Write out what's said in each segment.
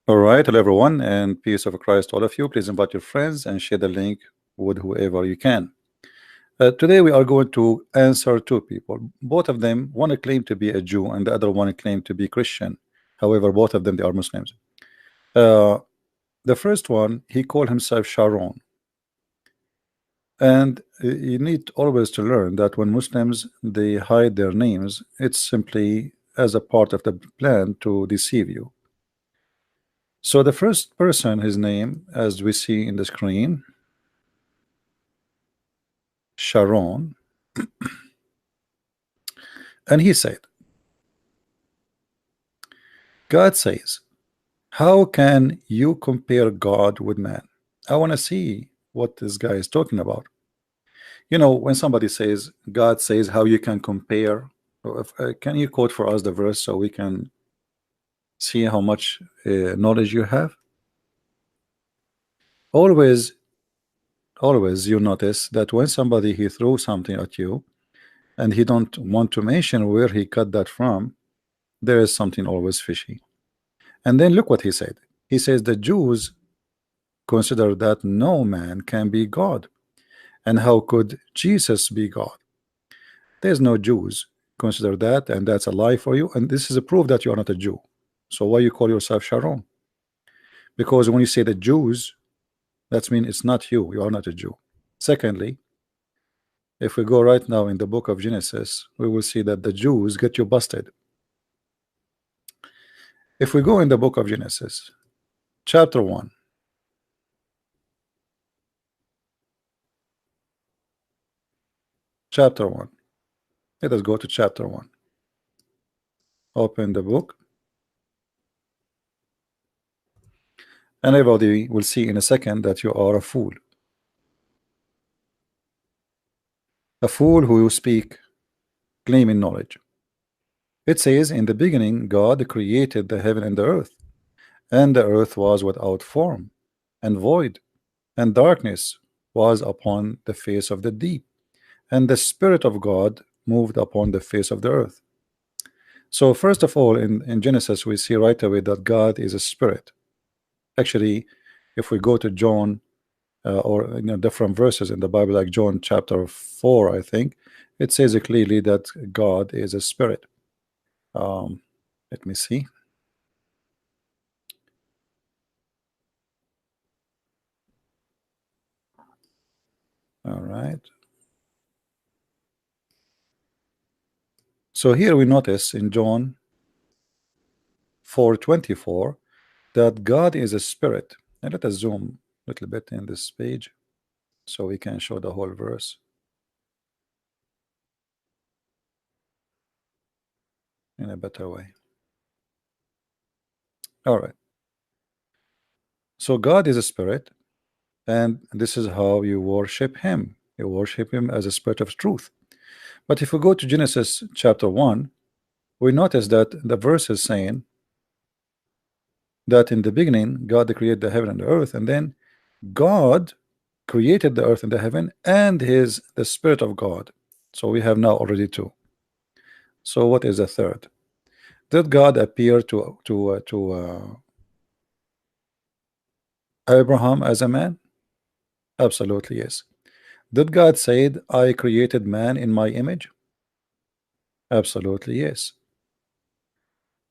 All right, hello everyone, and peace of Christ to all of you. Please invite your friends and share the link with whoever you can. Today we are going to answer two people. Both of them, one claim to be a Jew and the other one claim to be Christian. However, both of them they are Muslims. Uh, the first one, he called himself Sharon, and you need always to learn that when Muslims they hide their names, it's simply as a part of the plan to deceive you. So the first person, his name, as we see in the screen, Sharon, and he said, God says, how can you compare God with man? I want to see what this guy is talking about. You know, when somebody says, God says, how you can compare, can you quote for us the verse so we can see how much knowledge you have? Always, always you notice that when somebody he threw something at you and he don't want to mention where he got that from, there is something always fishy. And then look what he said. He says the Jews consider that no man can be God. And how could Jesus be God? There's no Jews consider that, and that's a lie for you. And this is a proof that you are not a Jew. So why you call yourself Sharon? Because when you say the Jews, that means it's not you. You are not a Jew. Secondly, if we go right now in the book of Genesis, we will see that the Jews get you busted. If we go in the book of Genesis, chapter 1, chapter 1. Let us go to chapter 1. Open the book. And everybody will see in a second that you are a fool. A fool who speak claiming knowledge. It says, in the beginning God created the heaven and the earth, and the earth was without form and void, and darkness was upon the face of the deep, and the Spirit of God moved upon the face of the earth. So first of all, in Genesis we see right away that God is a spirit. Actually, if we go to John or different verses in the Bible, like John chapter 4, I think it says it clearly that God is a spirit. Let me see. All right. So here we notice in John 4:24 that God is a spirit. And let us zoom a little bit in this page so we can show the whole verse in a better way. All right. So God is a spirit, and this is how you worship him. You worship him as a spirit of truth. But if we go to Genesis chapter 1, we notice that the verse is saying that in the beginning God created the heaven and the earth, and then God created the earth and the heaven, and the Spirit of God. So we have now already two. So what is the third? Did God appear to Abraham as a man? Absolutely yes. Did God say, I created man in my image? Absolutely yes.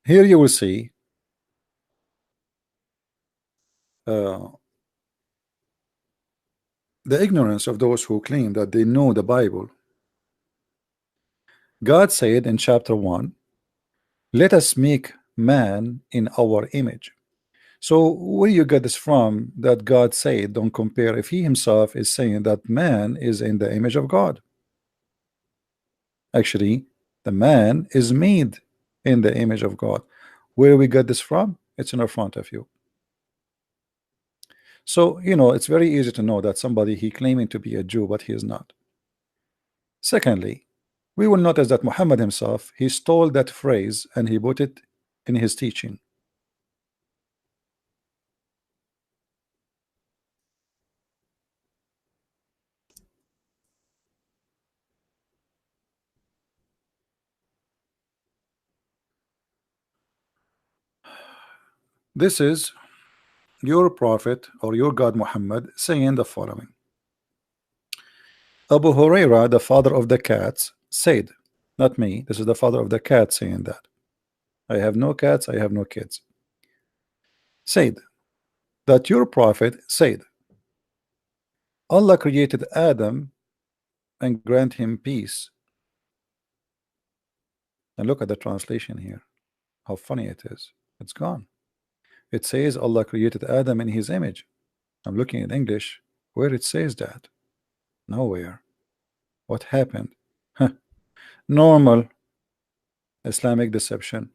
Here you will see uh, the ignorance of those who claim that they know the Bible. God said in chapter 1, let us make man in our image. So where you get this from that God said don't compare, if he himself is saying that man is in the image of God? Actually, the man is made in the image of God. Where we get this from? It's in front of you. So it's very easy to know that somebody he claiming to be a Jew but he is not. Secondly, we will notice that Muhammad himself he stole that phrase and he put it in his teaching. This is your prophet or your God Muhammad saying the following. Abu Huraira, the father of the cats, said, not me, this is the father of the cat saying that. I have no cats, I have no kids. Said that your prophet said, Allah created Adam and grant him peace. And look at the translation here. How funny it is. It's gone. It says Allah created Adam in his image. I'm looking at English where it says that. Nowhere. What happened? Normal Islamic deception.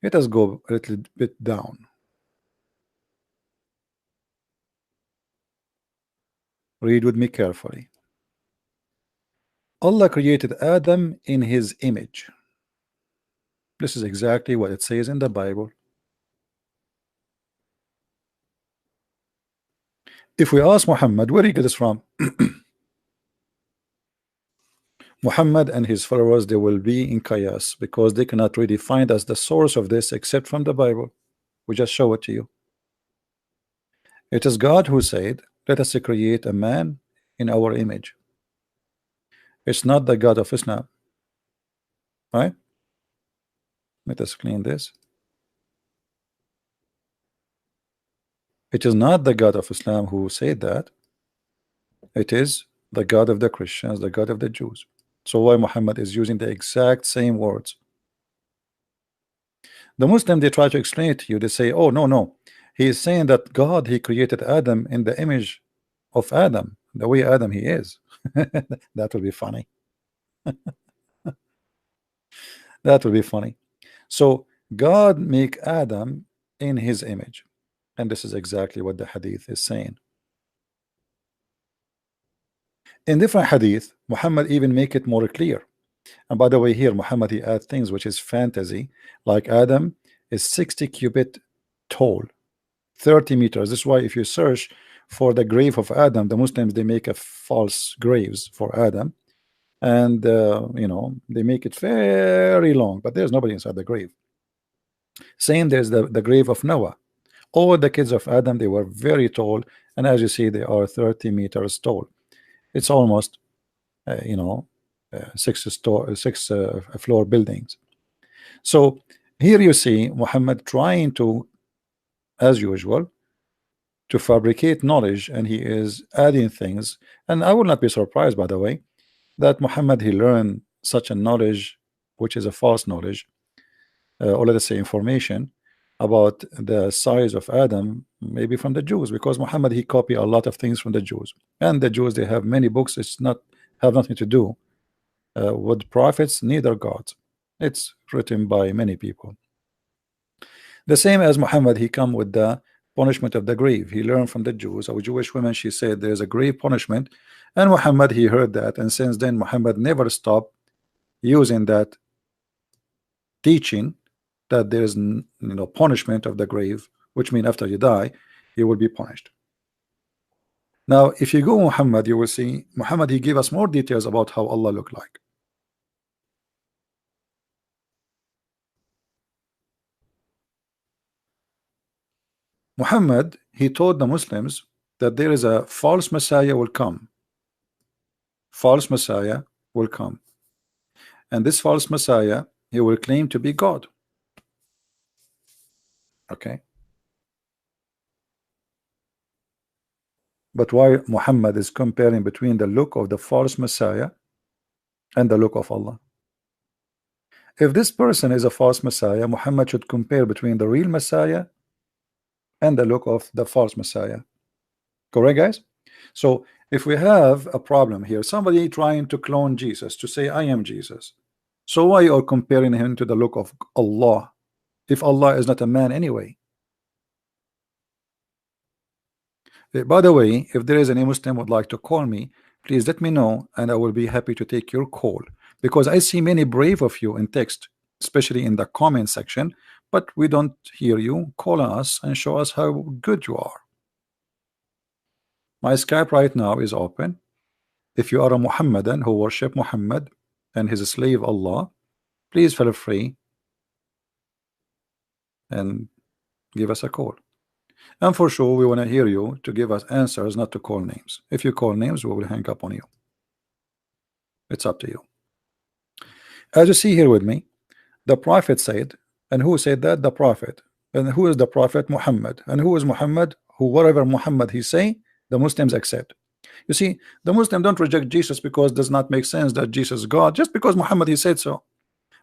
Let us go a little bit down. Read with me carefully. Allah created Adam in his image. This is exactly what it says in the Bible. If we ask Muhammad, where did he get this from? Muhammad and his followers, they will be in chaos because they cannot really find us the source of this except from the Bible. We just show it to you. It is God who said, let us create a man in our image. It's not the God of Islam. Right? Let us clean this. It is not the God of Islam who said that. It is the God of the Christians, the God of the Jews. So why Muhammad is using the exact same words? The Muslim, they try to explain it to you. They say, oh, no. He is saying that God, he created Adam in the image of Adam, the way Adam he is. That would be funny. That would be funny. So God make Adam in his image. And this is exactly what the hadith is saying. In different hadith, Muhammad even make it more clear. And by the way, here Muhammad he add things which is fantasy, like Adam is 60 cubit tall, 30 meters. This is why if you search for the grave of Adam, the Muslims they make a false graves for Adam, and you know, they make it very long, but there's nobody inside the grave. Same, there's the grave of Noah. All the kids of Adam, they were very tall, and as you see, they are 30 meters tall. It's almost you know, six floor buildings. So here you see Muhammad trying to, as usual, to fabricate knowledge, and he is adding things. And I will not be surprised, by the way, that Muhammad he learned such a knowledge which is a false knowledge, or let us say information about the size of Adam, maybe from the Jews, because Muhammad he copied a lot of things from the Jews, and the Jews they have many books. It's not have nothing to do with prophets, neither gods. It's written by many people. The same as Muhammad, he come with the punishment of the grave. He learned from the Jews. A Jewish woman, she said there's a grave punishment, and Muhammad he heard that, and since then Muhammad never stopped using that teaching that there is punishment of the grave, which means after you die you will be punished. Now if you go Muhammad, you will see Muhammad he gave us more details about how Allah looked like. Muhammad he told the Muslims that there is a false Messiah will come. False Messiah will come, and this false Messiah he will claim to be God. Okay, but why Muhammad is comparing between the look of the false Messiah and the look of Allah? If this person is a false Messiah, Muhammad should compare between the real Messiah and the look of the false Messiah. Correct, guys? So if we have a problem here, somebody trying to clone Jesus to say I am Jesus, so why you are comparing him to the look of Allah if Allah is not a man anyway? By the way, if there is any Muslim would like to call me, please let me know, and I will be happy to take your call, because I see many brave of you in text, especially in the comment section, but we don't hear you call us and show us how good you are. My Skype right now is open. If you are a Muhammadan who worship Muhammad and his slave Allah, please feel free and give us a call. And for sure, we want to hear you to give us answers, not to call names. If you call names, we will hang up on you. It's up to you. As you see here with me, the Prophet said, and who said that? The Prophet. And who is the Prophet? Muhammad. And who is Muhammad? Who, whatever Muhammad he say, the Muslims accept. You see, the Muslims don't reject Jesus because it does not make sense that Jesus is God, just because Muhammad he said so.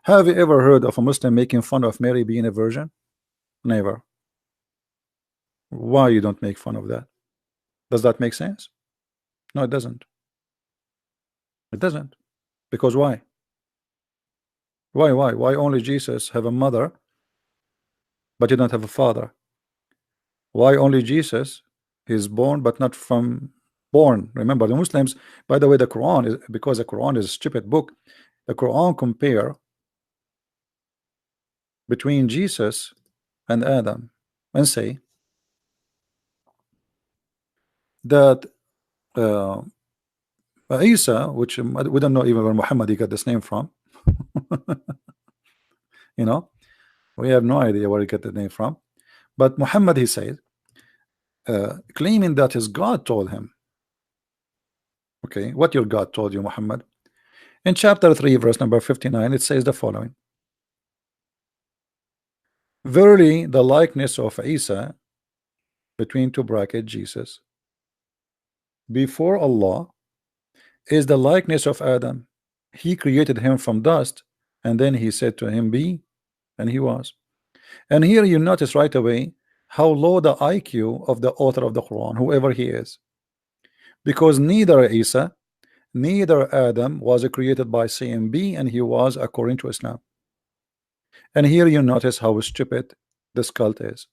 Have you ever heard of a Muslim making fun of Mary being a virgin? Never. Why you don't make fun of that? Does that make sense? No, it doesn't. It doesn't. Because why? Why only Jesus have a mother, but he don't have a father? Why only Jesus is born, but not from born? Remember, the Muslims, by the way, the Quran is, because the Quran is a stupid book, the Quran compare between Jesus and Adam and say that Isa, which we don't know even where Muhammad he got this name from, you know, we have no idea where he got the name from, but Muhammad he said, claiming that his God told him. Okay, what your God told you, Muhammad? In chapter 3, verse number 59, it says the following: verily, the likeness of Isa, between two brackets, Jesus, before Allah, is the likeness of Adam. He created him from dust, and then he said to him, be, and he was. And here you notice right away how low the IQ of the author of the Quran, whoever he is, because neither Isa, neither Adam was created by saying be, and he was, according to Islam. And here you notice how stupid this cult is.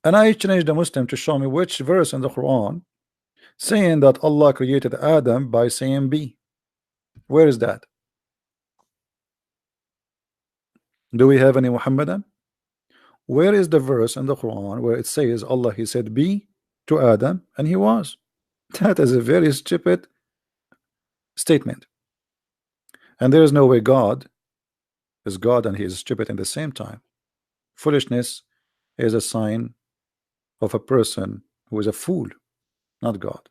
And I challenge the Muslim to show me which verse in the Quran saying that Allah created Adam by saying be. Where is that? Do we have any Muhammadan? Where is the verse in the Quran where it says Allah he said be to Adam and he was? That is a very stupid statement. And there is no way God is God and he is stupid at the same time. Foolishness is a sign of a person who is a fool, not God.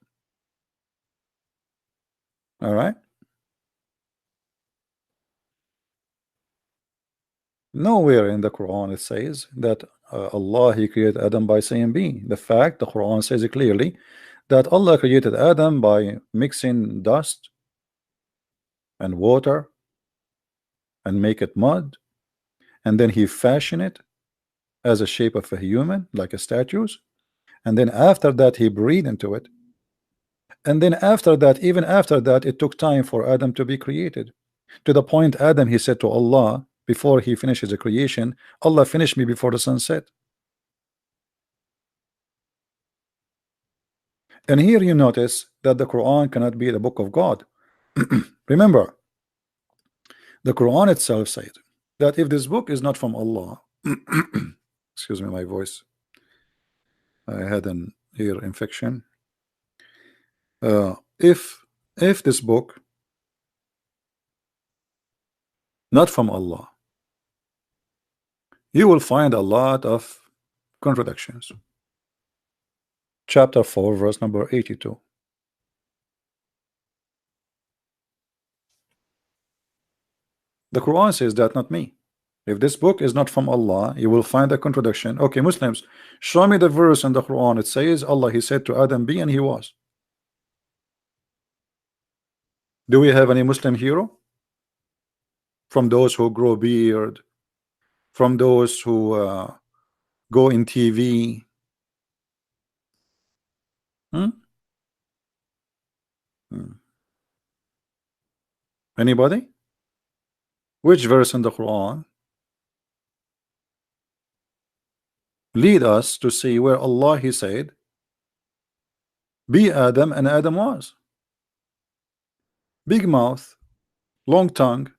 All right. Nowhere in the Quran it says that Allah he created Adam by saying be. The fact the Quran says it clearly that Allah created Adam by mixing dust and water and make it mud, and then he fashioned it as a shape of a human, like a statues, and then after that he breathed into it, and then after that, even after that, it took time for Adam to be created, to the point Adam he said to Allah before he finishes the creation, Allah finish me before the sun set. And here you notice that the Quran cannot be the book of God. Remember, the Quran itself said that if this book is not from Allah, excuse me, my voice, I had an ear infection. If this book not from Allah, you will find a lot of contradictions. Chapter 4, verse number 82. The Quran says that, not me. If this book is not from Allah, you will find a contradiction. Okay, Muslims, show me the verse in the Quran. It says Allah he said to Adam be, and he was. Do we have any Muslim hero? From those who grow beard, from those who go in TV? Anybody? Which verse in the Quran lead us to see where Allah he said be Adam and Adam was? Big mouth, long tongue,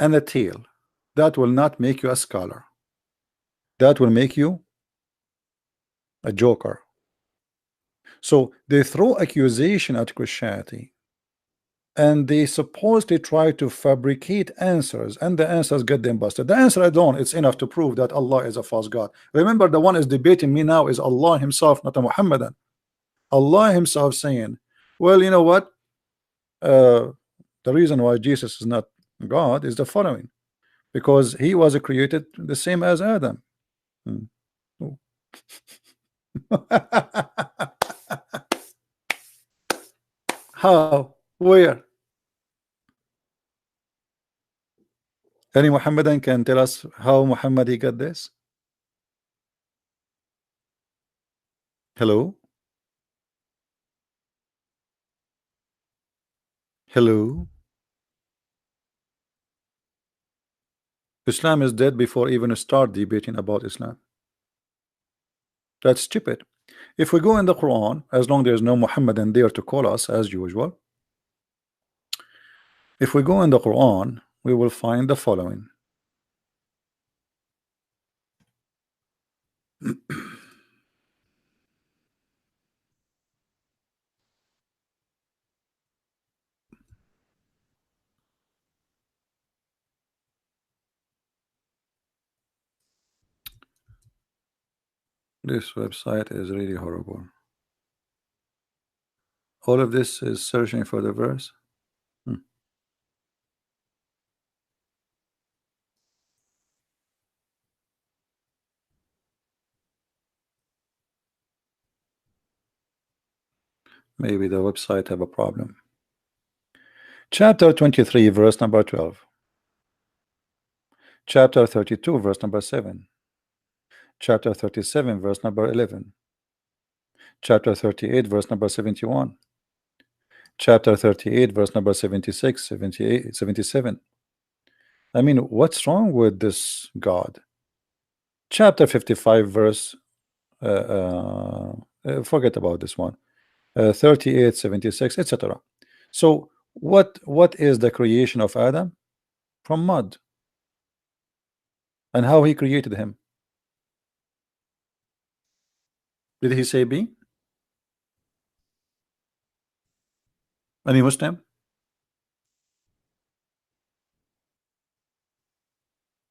and a tail. That will not make you a scholar. That will make you a joker. So they throw accusation at Christianity and they supposedly try to fabricate answers, and the answers get them busted. The answer alone is enough to prove that Allah is a false God. Remember, the one is debating me now is Allah himself, not a Muhammadan. Allah himself saying, well, you know what, the reason why Jesus is not God is the following, because he was created the same as Adam. How? Where? Any Muhammadan can tell us how Muhammad he got this? Hello? Hello? Islam is dead before even start debating about Islam. That's stupid. If we go in the Quran, as long there's no Muhammadan there to call us as usual, if we go in the Quran, we will find the following. This website is really horrible. All of this is searching for the verse. Maybe the website have a problem. Chapter 23 verse number 12, chapter 32 verse number 7, chapter 37 verse number 11, chapter 38 verse number 71, chapter 38 verse number 76, 78, 77. I mean, what's wrong with this God? Chapter 55 verse forget about this one, 38, 76, etc. So what is the creation of Adam? From mud. And how he created him? Did he say be? Any Muslim?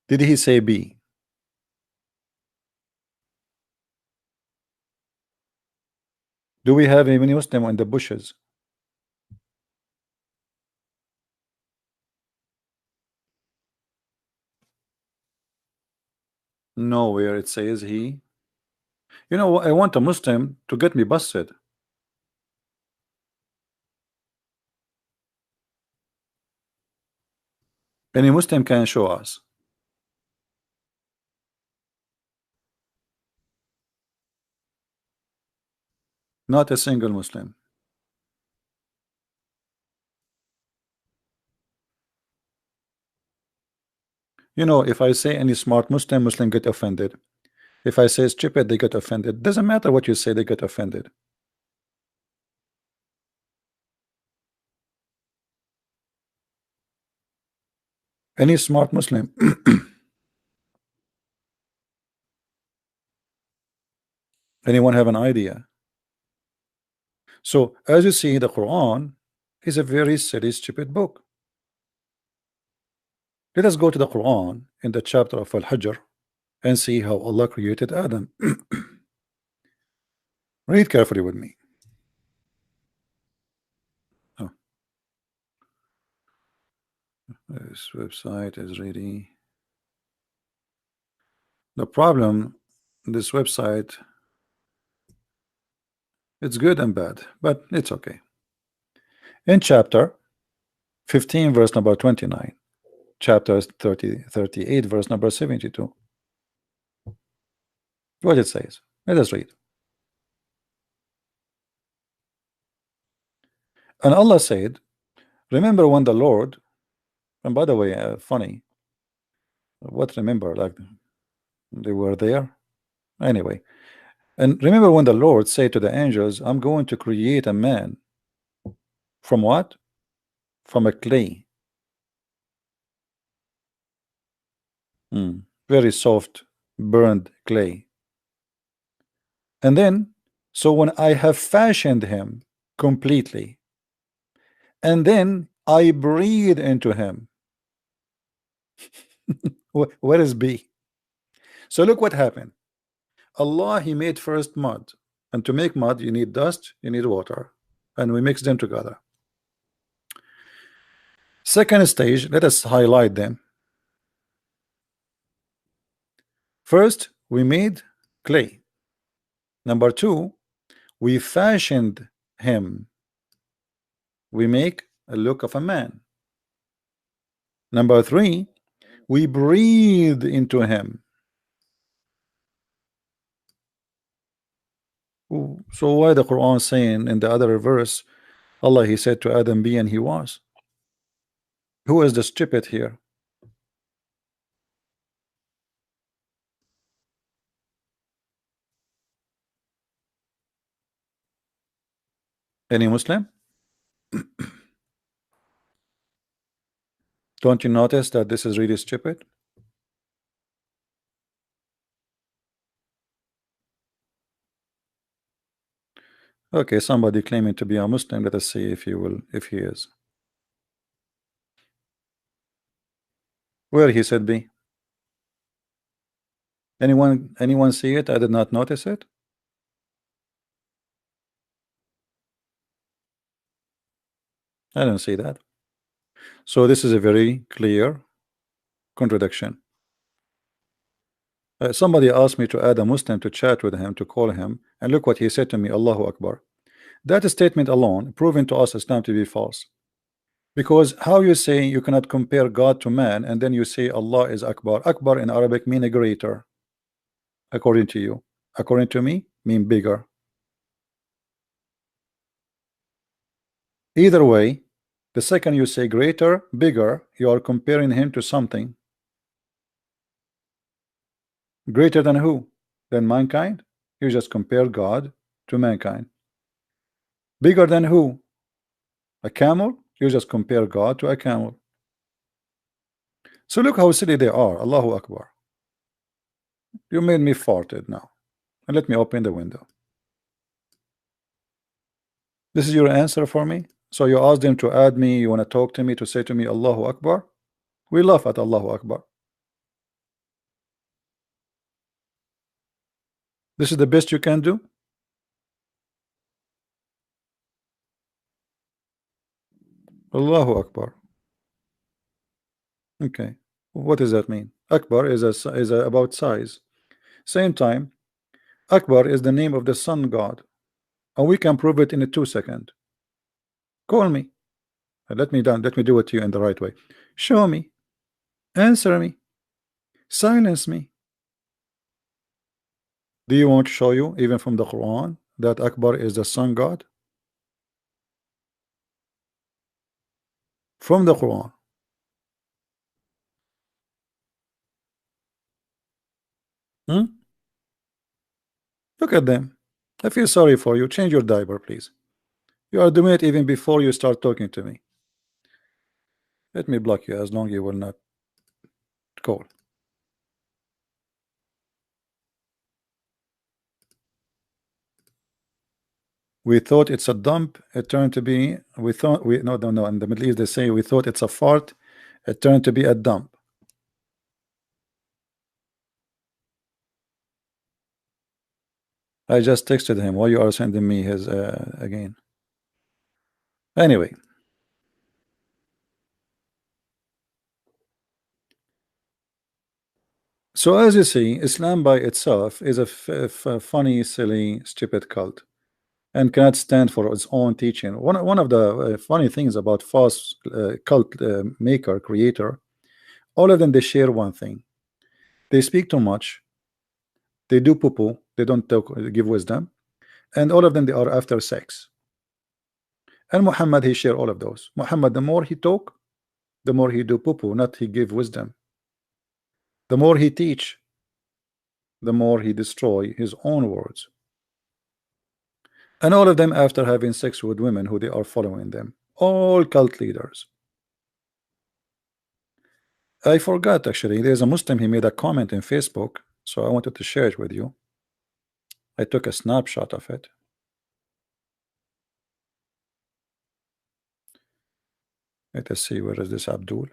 Did he say be? Do we have any Muslim in the bushes? Nowhere it says he. You know, I want a Muslim to get me busted. Any Muslim can show us. Not a single Muslim. You know, if I say any smart Muslim, Muslim get offended. If I say stupid, they get offended. Doesn't matter what you say, they get offended. Any smart Muslim. Anyone have an idea? So as you see, the Quran is a very silly, stupid book. Let us go to the Quran in the chapter of Al-Hajr and see how Allah created Adam. Read carefully with me. Oh. This website is ready. The problem, this website, it's good and bad, but it's okay. In chapter 15 verse number 29, chapter 38 verse number 72, what it says, let us read. And Allah said, remember when the Lord, and by the way, funny, what remember, like they were there anyway. And remember when the Lord said to the angels, I'm going to create a man from what? From a clay. Very soft, burned clay. And then, so when I have fashioned him completely, and then I breathe into him. Where is B? So look what happened. Allah, he made first mud, and to make mud you need dust, you need water, and we mix them together. Second stage, let us highlight them. First, we made clay. Number two, we fashioned him. We make a look of a man. Number three, we breathed into him. So why the Quran saying in the other verse, Allah, he said to Adam, be, and he was? Who is the stupid here? Any Muslim? Don't you notice that this is really stupid? Okay, somebody claiming to be a Muslim. Let us see if he will, if he is. Where he said be? Anyone see it? I did not notice it. I don't see that. So this is a very clear contradiction. Somebody asked me to add a Muslim to chat with him, to call him, and look what he said to me, Allahu Akbar. That statement alone proven to us Islam to be false. Because how you say you cannot compare God to man, and then you say Allah is Akbar. Akbar in Arabic mean a greater, according to you. According to me, mean bigger. Either way, the second you say greater, bigger, you are comparing him to something. Greater than who? Than mankind? You just compare God to mankind. Bigger than who? A camel? You just compare God to a camel. So look how silly they are. Allahu Akbar. You made me farted now. And let me open the window. This is your answer for me? So you asked them to add me, you want to talk to me, to say to me Allahu Akbar? We laugh at Allahu Akbar. This is the best you can do? Allahu Akbar. Okay. What does that mean? Akbar is about size. Same time, Akbar is the name of the sun god. And we can prove it in a 2 seconds. Call me. Let me do it to you in the right way. Show me. Answer me. Silence me. Do you want to show you, even from the Quran, that Akbar is the sun god? From the Quran. Hmm? Look at them. I feel sorry for you. Change your diaper, please. You are doing it even before you start talking to me. Let me block you as long as you will not call. We thought it's a dump. It turned to be. We thought we no. In the Middle East they say we thought it's a fart. It turned to be a dump. I just texted him. Why you are sending me his again? Anyway. So as you see, Islam by itself is a funny, silly, stupid cult, and cannot stand for its own teaching. One of the funny things about false cult maker, creator, all of them, they share one thing. They speak too much. They do poo-poo. They don't talk, give wisdom. And all of them, they are after sex. And Muhammad, he share all of those. Muhammad, the more he talk, the more he do poo-poo, not he give wisdom. The more he teach, the more he destroy his own words. And all of them after having sex with women who they are following them. All cult leaders. I forgot, actually, there's a Muslim, he made a comment in Facebook, so I wanted to share it with you. I took a snapshot of it. Let us see, where is this Abdul?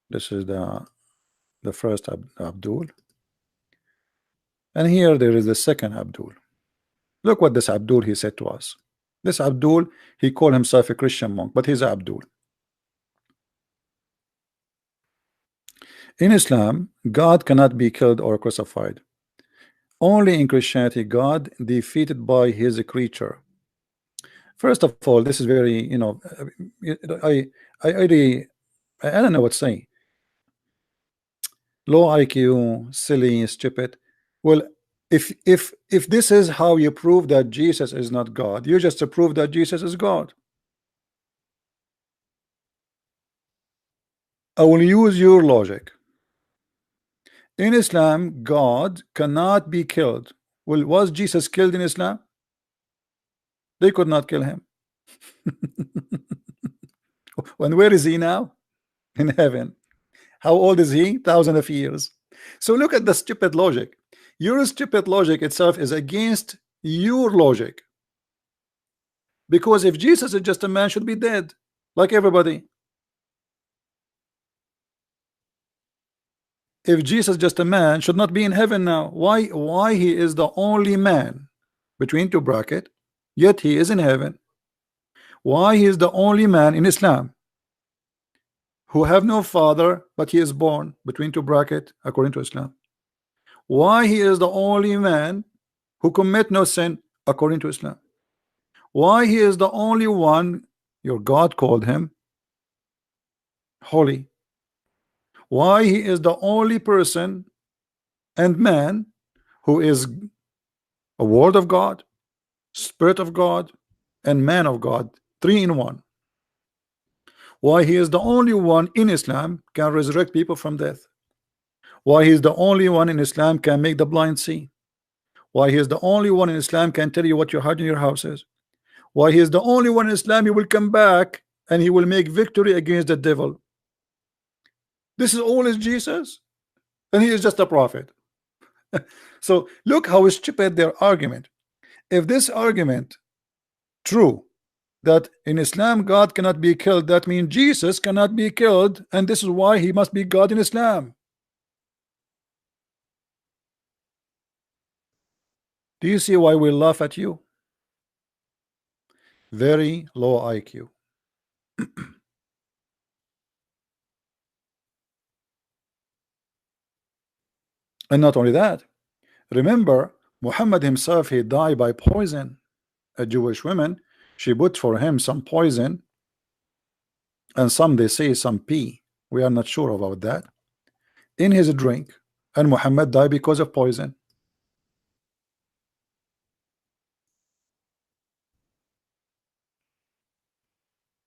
This is the first Abdul. And here there is the second Abdul. Look what this Abdul he said to us. This Abdul, he called himself a Christian monk, but he's Abdul. In Islam, God cannot be killed or crucified. Only in Christianity, God defeated by his creature. First of all, this is very, I don't know what to say. Low IQ, silly, stupid. Well, if this is how you prove that Jesus is not God, you just prove that Jesus is God. I will use your logic. In Islam, God cannot be killed. Well, was Jesus killed in Islam? They could not kill him. And where is he now? In heaven. How old is he? Thousands of years. So look at the stupid logic. Your stupid logic itself is against your logic. Because if Jesus is just a man, should be dead, like everybody. If Jesus is just a man, should not be in heaven now. Why he is the only man, between two brackets, yet he is in heaven? Why he is the only man in Islam who have no father, but he is born, between two brackets, according to Islam? Why he is the only man who commit no sin, according to Islam? Why he is the only one, your God called him holy? Why he is the only person and man who is a word of God, spirit of God, and man of God, 3 in 1? Why he is the only one in Islam can resurrect people from death? Why he is the only one in Islam can make the blind see? Why he is the only one in Islam can tell you what your heart in your house is? Why he is the only one in Islam, he will come back and he will make victory against the devil? This is all is Jesus, and he is just a prophet. So look how stupid their argument. If this argument true, that in Islam God cannot be killed, that means Jesus cannot be killed, and this is why he must be God in Islam. Do you see why we laugh at you? Very low IQ. And not only that, remember Muhammad himself, he died by poison. A Jewish woman, she put for him some poison, and some they say some pee, we are not sure about that, in his drink, and Muhammad died because of poison.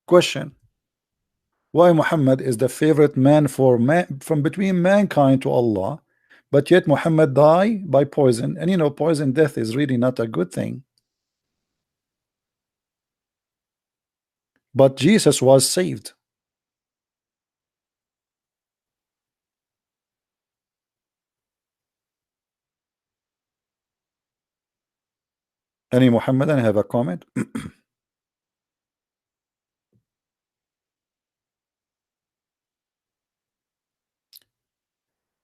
Question: why Muhammad is the favorite man for man from between mankind to Allah, but yet Muhammad died by poison? And you know, poison death is really not a good thing. But Jesus was saved. Any Muhammadan have a comment?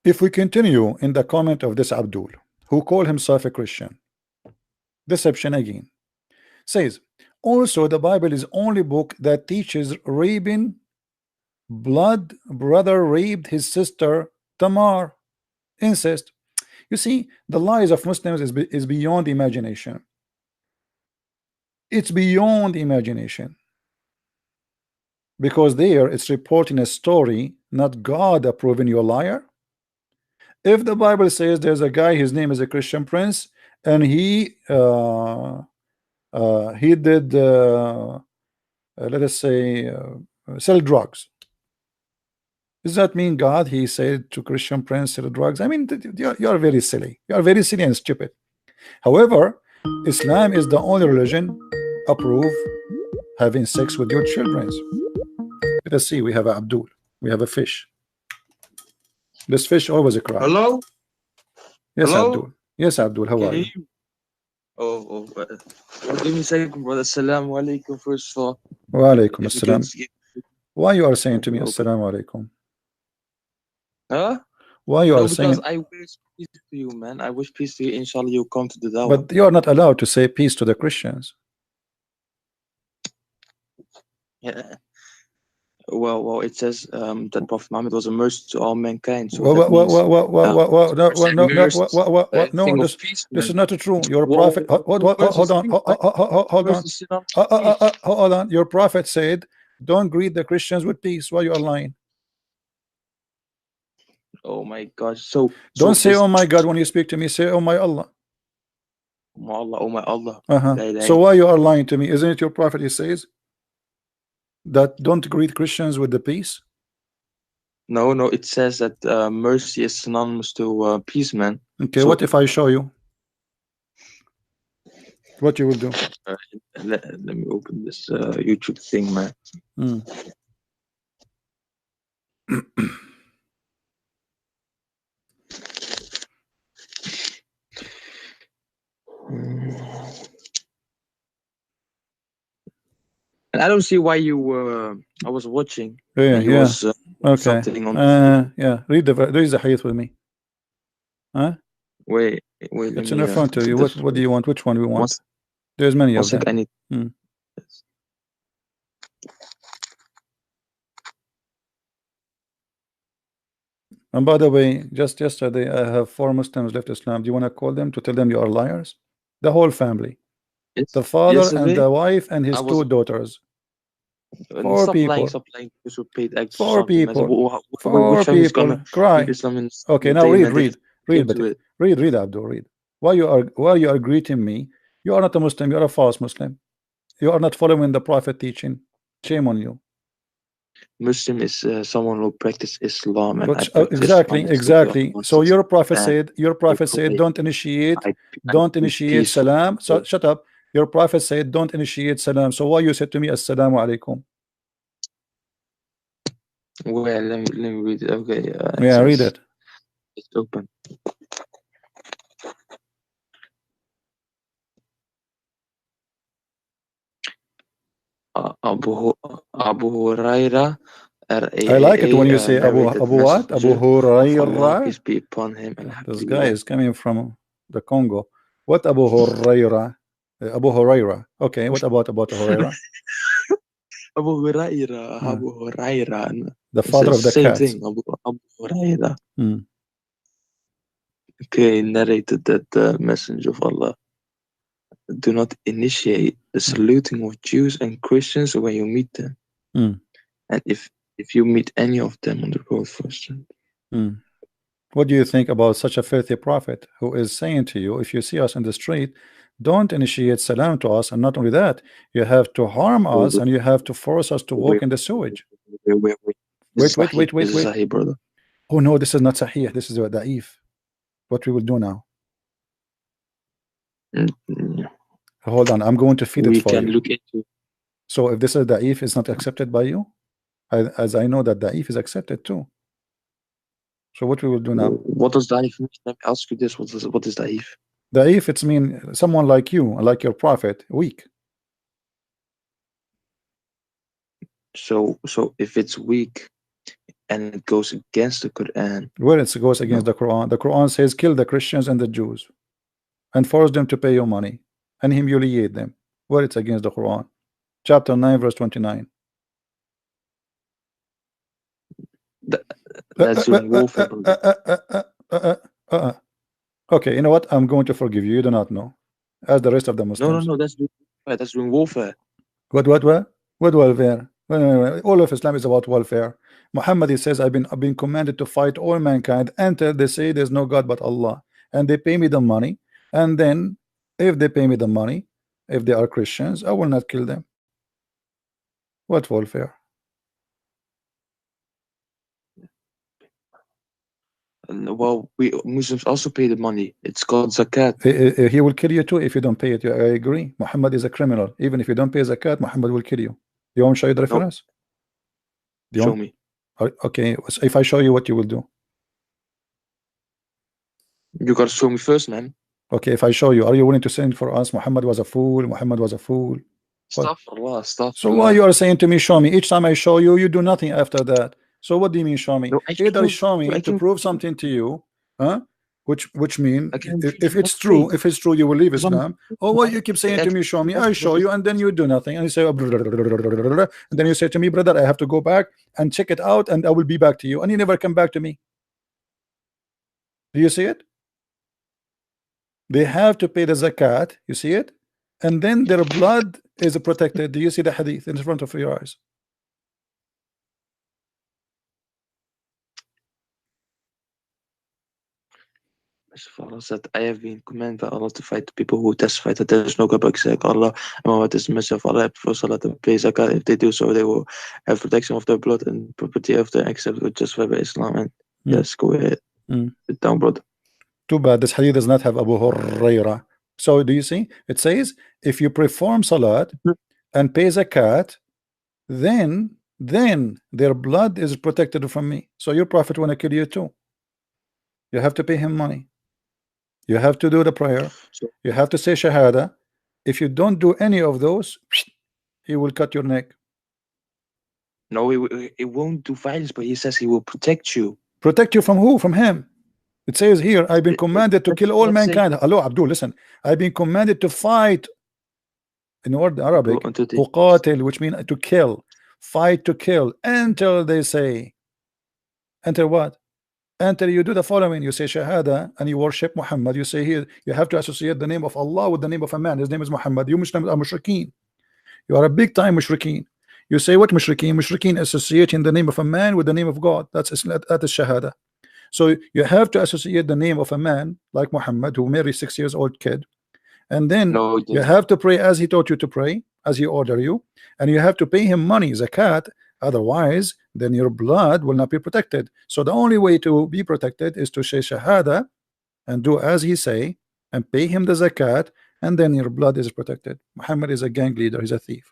If we continue in the comment of this Abdul, who called himself a Christian, deception again, says, also the Bible is only book that teaches raping, blood brother raped his sister Tamar, incest. You see, the lies of Muslims is beyond imagination. It's beyond imagination, because there it's reporting a story, not God approving you a liar. If the Bible says there's a guy, his name is a Christian prince, and he did let us say sell drugs, does that mean God, he said to Christian prince, sell drugs? I mean, you are very silly. You are very silly and stupid. However, Islam is the only religion approve having sex with your children. Let us see, we have Abdul, we have a fish. This fish always a cry. Hello? Yes, Hello? Abdul. Yes, Abdul, how are you? Give me a second, brother. Assalamu alaikum, first of all. Wa alaikum If you can assalam. skip- Why you are saying to me Okay. assalamu alaikum? Huh? Why you No, are because saying? I wish peace to you, man. I wish peace to you. Inshallah, you come to the Dawah. But you are not allowed to say peace to the Christians. Yeah. Well, it says that Prophet Muhammad was a mercy to all mankind. So No, that means no, thing this of peace, this man. is not true. Your Whoa, prophet, whoa, hold whoa, on, hold on, mercy synonymous with peace. hold on. Your prophet said, "Don't greet the Christians with peace." Why you are lying? Oh my gosh. So Don't say, this, "Oh my God," when you speak to me. Say, "Oh my Allah." oh my Allah. So why you are lying to me? Isn't it your prophet? He says that don't greet Christians with the peace. No, it says that mercy is synonymous to peace, man. Okay, So, what if I show you? What you will do? let me open this YouTube thing, man. And I don't see why you I was watching. Yeah, you was okay. something on yeah. Read the hadith with me. Huh? Wait. It's in front of you. What do you want? Which one we want? There's many of them. I need. And by the way, just yesterday I have 4 Muslims left Islam. Do you want to call them to tell them you are liars? The whole family. The father and the wife and his 2 daughters. 4 people. Stop lying. 4 people. 4 people. Cry. Okay, now read, Abdul, read. Why you are greeting me? You are not a Muslim. You are a false Muslim. You are not following the Prophet teaching. Shame on you. Muslim is someone who practices Islam, and exactly. So your prophet said, don't initiate salam. So shut up. Your prophet said don't initiate salam. So why you said to me assalamu alaikum? Well, let me read it. Okay. Yeah, read it. It's open. Abu Huraira. I like it when you say Abu what? Abu Huraira. Peace be upon him. This guy is coming from the Congo. What Abu Huraira? Abu Huraira. Okay, what about Huraira? Abu Huraira. The father of the same cats. thing. Abu Huraira. Okay, narrated that the Messenger of Allah do not initiate the saluting of Jews and Christians when you meet them. And if you meet any of them on the road first. What do you think about such a filthy prophet who is saying to you, if you see us in the street, don't initiate salam to us, and not only that, you have to harm us and you have to force us to walk in the sewage. Wait. Sahih, brother. Oh no, this is not sahih. This is a da'if. What we will do now? Hold on, I'm going to feed it for you. Look into. So if this is da'if, is not accepted by you, as I know that da'if is accepted too. So what we will do now? What does da'if mean? Let me ask you this: what is da'if? Da'if, it's mean someone like you, like your prophet, weak. So if it's weak and it goes against the Quran, where it goes against the Quran says kill the Christians and the Jews and force them to pay you money and humiliate them. Where it's against the Quran, chapter 9 verse 29. That's doing warfare. Okay, you know what? I'm going to forgive you. You do not know, as the rest of the Muslims. No, that's doing warfare. What welfare? All of Islam is about welfare. Muhammad says, I've been commanded to fight all mankind until they say there's no God but Allah, and they pay me the money. And then, if they pay me the money, if they are Christians, I will not kill them. What welfare? Well, we Muslims also pay the money. It's called zakat. He will kill you too if you don't pay it. I agree. Muhammad is a criminal. Even if you don't pay zakat, Muhammad will kill you. You want to show you the reference? Show me. Okay, so if I show you, what you will do? You gotta show me first, man. Okay, if I show you, are you willing to sing for us? Muhammad was a fool. Muhammad was a fool. Astaghfirullah, astaghfirullah. So why you are saying to me, show me? Each time I show you, you do nothing after that. So what do you mean, show me? No, Either show me to prove something to you, huh? Which mean if it's true, you will leave Islam. Or what you keep saying to me, show me, I show you, and then you do nothing, and you say, and then you say to me, brother, I have to go back and check it out, and I will be back to you, and you never come back to me. Do you see it? They have to pay the zakat. You see it, and then their blood is protected. Do you see the hadith in front of your eyes? Allah said, I have been commanded by Allah to fight the people who testify that there is no God but Allah, and Muhammad is the messenger of Allah. For Salah to pay zakat. If they do so, they will have protection of their blood and property of their accept with justified by Islam. And yes, go ahead. Sit down, brother. Too bad this hadith does not have Abu Hurairah. So do you see? It says if you perform salat and pay zakat, then their blood is protected from me. So your prophet want to kill you too. You have to pay him money. You have to do the prayer. You have to say shahada. If you don't do any of those, he will cut your neck. No, it won't do violence, but he says he will protect you. Protect you from who? From him. It says here, I've been commanded to kill all mankind. Hello, Abdul, listen. I've been commanded to fight. In word Arabic, uqatil, which means to kill. Fight to kill until they say. Until what? Until you do the following. You say shahada and you worship Muhammad. You say here, you have to associate the name of Allah with the name of a man. His name is Muhammad. You Muslims are mushrikeen. You are a big time mushrikeen. You say what mushrikeen? Mushrikeen associating the name of a man with the name of God. That is shahada. So you have to associate the name of a man like Muhammad who married 6 years old kid, and then you have to pray as he taught you to pray, as he ordered you, and you have to pay him money, zakat. Otherwise, then your blood will not be protected. So the only way to be protected is to say shahada and do as he say and pay him the zakat, and then your blood is protected. Muhammad is a gang leader. He's a thief.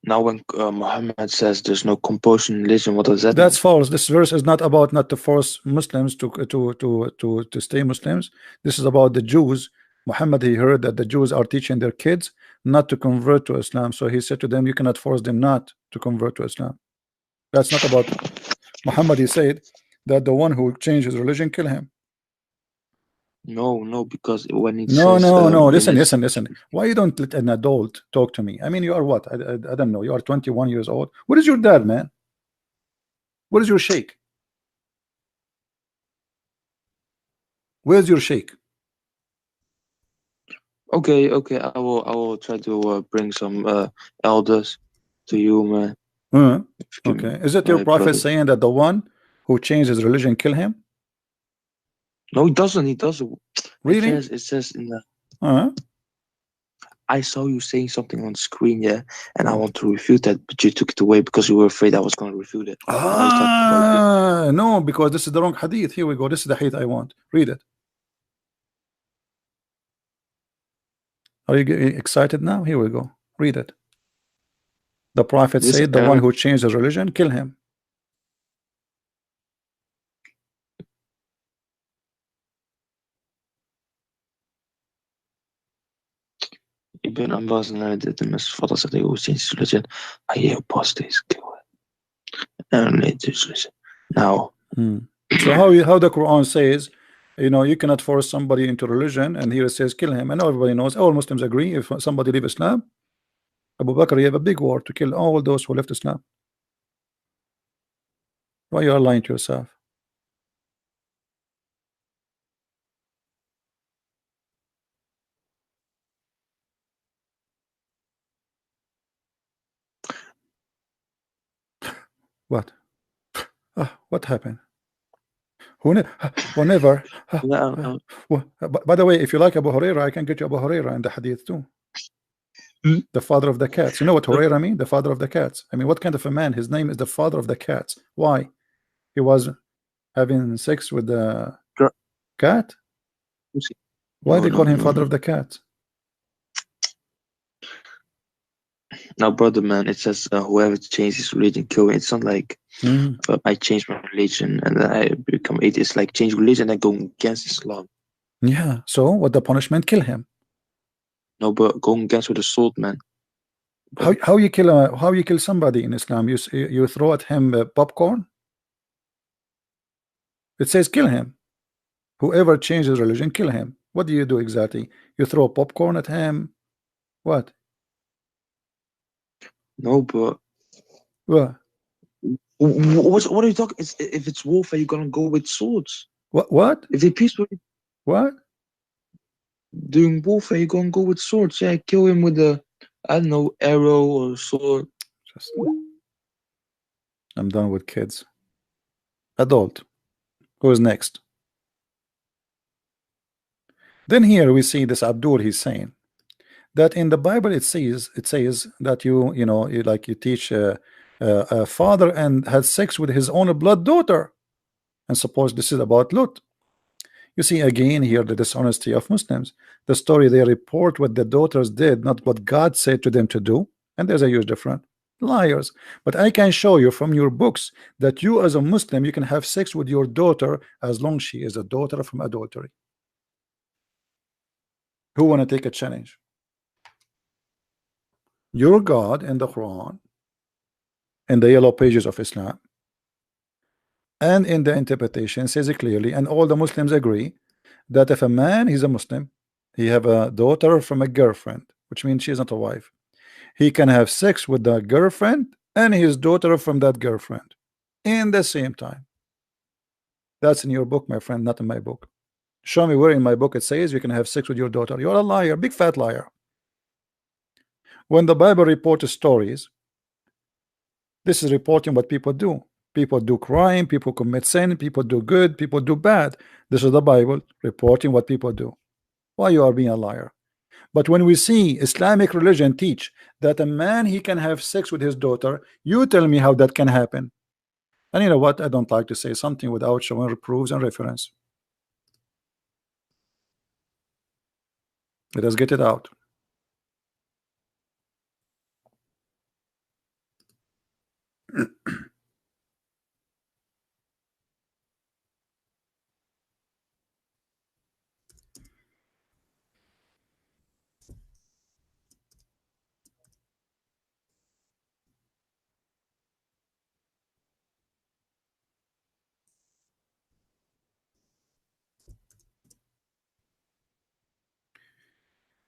Now, when Muhammad says there's no compulsion in religion, what does that That's mean? false. This verse is not about not to force Muslims to stay Muslims. This is about the Jews. Muhammad, he heard that the Jews are teaching their kids not to convert to Islam, so he said to them, you cannot force them not to convert to Islam. That's not about Muhammad. He said that the one who changed his religion, kill him. No, because when it no, says, listen. Why you don't let an adult talk to me? I mean, you are what? I don't know. You are 21 years old. What is your dad, man? What is your sheikh? Where's your sheikh? Okay, I will try to bring some elders to you, man. Okay, is it your prophet saying that the one who changed his religion, kill him? No, he doesn't. Really? It says in the I saw you saying something on screen, yeah, and I want to refute that, but you took it away because you were afraid I was going to refute it. No, because this is the wrong hadith. Here we go. This is the hadith I want. Read it. Are you excited now? Here we go. Read it. The prophet said, the one who changed his religion, kill him. Ibn Abbas narrated the Messenger of Allah said, who changed his religion, I hear apostates kill it. Now, so how the Quran says, you know, you cannot force somebody into religion, and here it says kill him, and everybody knows, all Muslims agree, if somebody leave Islam, Abu Bakr, you have a big war to kill all those who left Islam. Why you are lying to yourself? What? What happened? Whenever. By the way, if you like Abu Hurairah, I can get you Abu Hurairah in the hadith too. The father of the cats. You know what Hurairah mean? The father of the cats. I mean, what kind of a man? His name is the father of the cats. Why? He was having sex with the cat? Why they call him father of the cats? Now, brother, man, it says whoever changes religion, kill him. It's not like I change my religion and then I become atheist. Like change religion and go against Islam. Yeah. So what the punishment? Kill him. No, but going against with a sword, man. How you kill somebody in Islam? You throw at him popcorn. It says kill him. Whoever changes religion, kill him. What do you do exactly? You throw popcorn at him. What? No, but What? What are you talking? If it's warfare, you're gonna go with swords. What? If they peacefully What? doing warfare, you're gonna go with swords. Yeah, kill him with a, I don't know, arrow or sword. I'm done with kids. Adult. Who is next? Then here we see this Abdul. He's saying that in the Bible it says that you teach a father and had sex with his own blood daughter, and suppose this is about Lut. You see again here the dishonesty of Muslims. The story they report what the daughters did, not what God said to them to do, and there's a huge difference. Liars. But I can show you from your books that you as a Muslim, you can have sex with your daughter as long as she is a daughter from adultery. Who want to take a challenge? Your God in the Quran, in the yellow pages of Islam, and in the interpretation says it clearly, and all the Muslims agree that if a man, he's a Muslim, he have a daughter from a girlfriend, which means she's not a wife, he can have sex with the girlfriend and his daughter from that girlfriend in the same time. That's in your book, my friend, not in my book. Show me where in my book it says you can have sex with your daughter. You're a liar, big fat liar. When the Bible reports stories, this is reporting what people do. People do crime, people commit sin, people do good, people do bad. This is the Bible reporting what people do. Why you are being a liar? But when we see Islamic religion teach that a man, he can have sex with his daughter, you tell me how that can happen. And you know what? I don't like to say something without showing proofs and reference. Let us get it out.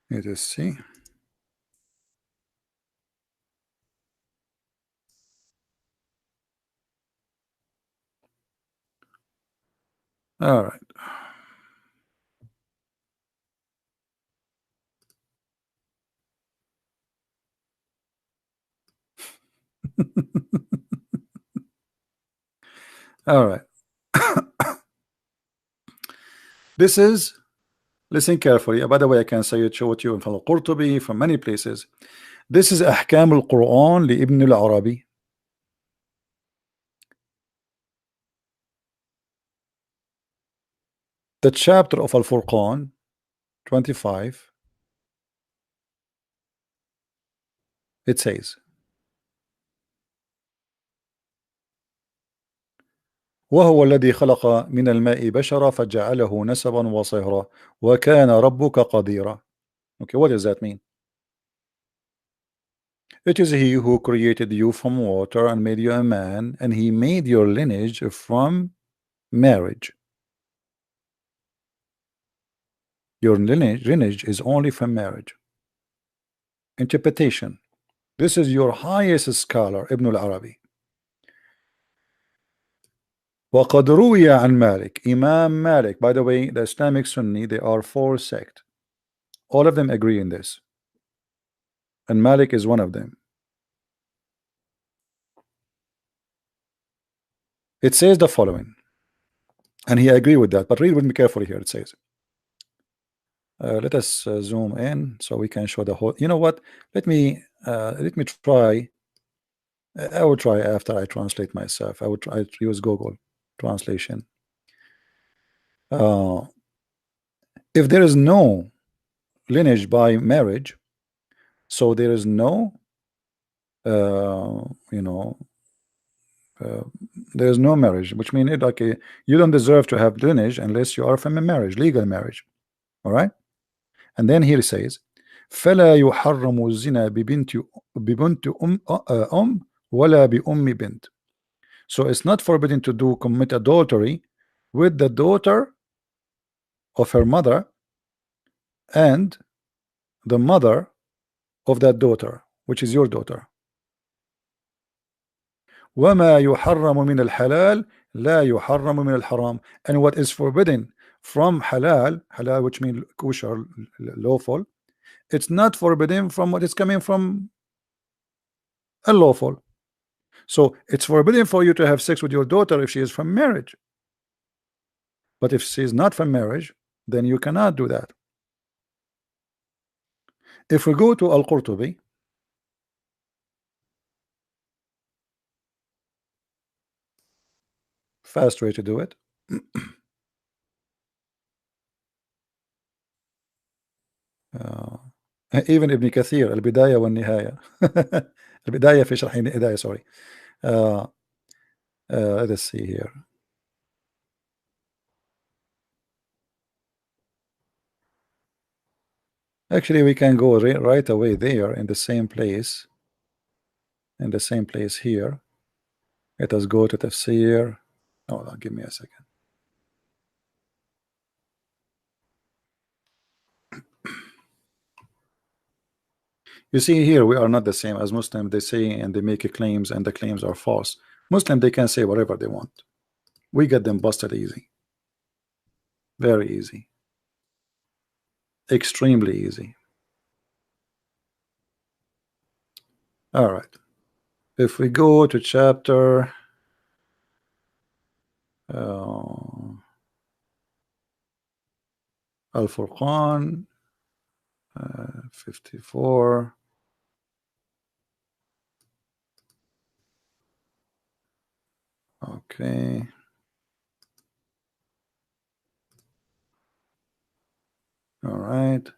Let us see. All right. All right. This is, listen carefully. By the way, I can say it, show it to you from Al-Qurtubi, from many places. This is أحكام القرآن لابن العربي. The chapter of Al-Furqan 25, it says, وهو الذي خلق من الماء بشرا فجعله نسبا وصهرا وكان ربك قديرا. Okay, what does that mean? It is he who created you from water and made you a man, and he made your lineage from marriage. Your lineage is only from marriage. Interpretation. This is your highest scholar, Ibn al-Arabi. وقد روي عن مالك, Imam Malik. By the way, the Islamic Sunni, they are 4 sects. All of them agree in this, and Malik is one of them. It says the following, and he agree with that, but read with me carefully here. It says, let us zoom in so we can show the whole. You know what? Let me try. I will try after I translate myself. I would try to use Google translation. If there is no lineage by marriage, so there is no you know, There is no marriage, which means like you don't deserve to have lineage unless you are from a marriage, legal marriage. All right. And then here it says فلا يحرم الزنا ببنت ولا بأم بنت. So it's not forbidden to commit adultery with the daughter of her mother and the mother of that daughter, which is your daughter. وما يحرم من الحلال لا يحرم من الحرام. And what is forbidden from halal, which means kosher, lawful, it's not forbidden from what is coming from unlawful. So it's forbidden for you to have sex with your daughter if she is from marriage. But if she is not from marriage, then you cannot do that. If we go to Al-Qurtubi, fast way to do it. Even Ibn Kathir, البداية والنهاية. البداية في شرح الهداية, sorry. Let's see here. Actually, we can go right away there in the same place. In the same place here. Let us go to Tafsir. Hold on, give me a second. You see here, we are not the same as Muslim. They say and they make claims and the claims are false. Muslim, they can say whatever they want. We get them busted easy. Very easy. Extremely easy. All right. If we go to chapter Al-Furqan 54. Okay. All right.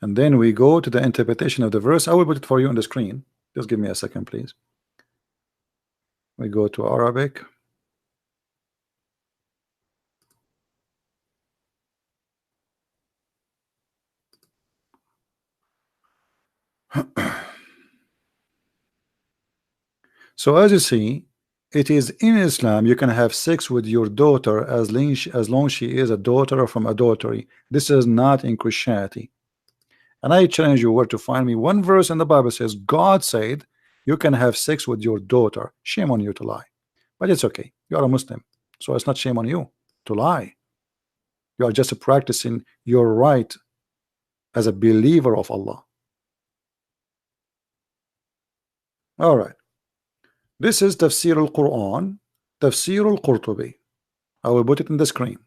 And then we go to the interpretation of the verse. I will put it for you on the screen. Just give me a second, please. We go to Arabic. So as you see, it is in Islam you can have sex with your daughter as long she is a daughter from adultery. This is not in Christianity. And I challenge you where to find me one verse in the Bible says God said you can have sex with your daughter. Shame on you to lie. But it's okay. You are a Muslim. So it's not shame on you to lie. You are just practicing your right as a believer of Allah. All right. This is Tafsir al-Quran, Tafsir al-Qurtubi. I will put it in the screen.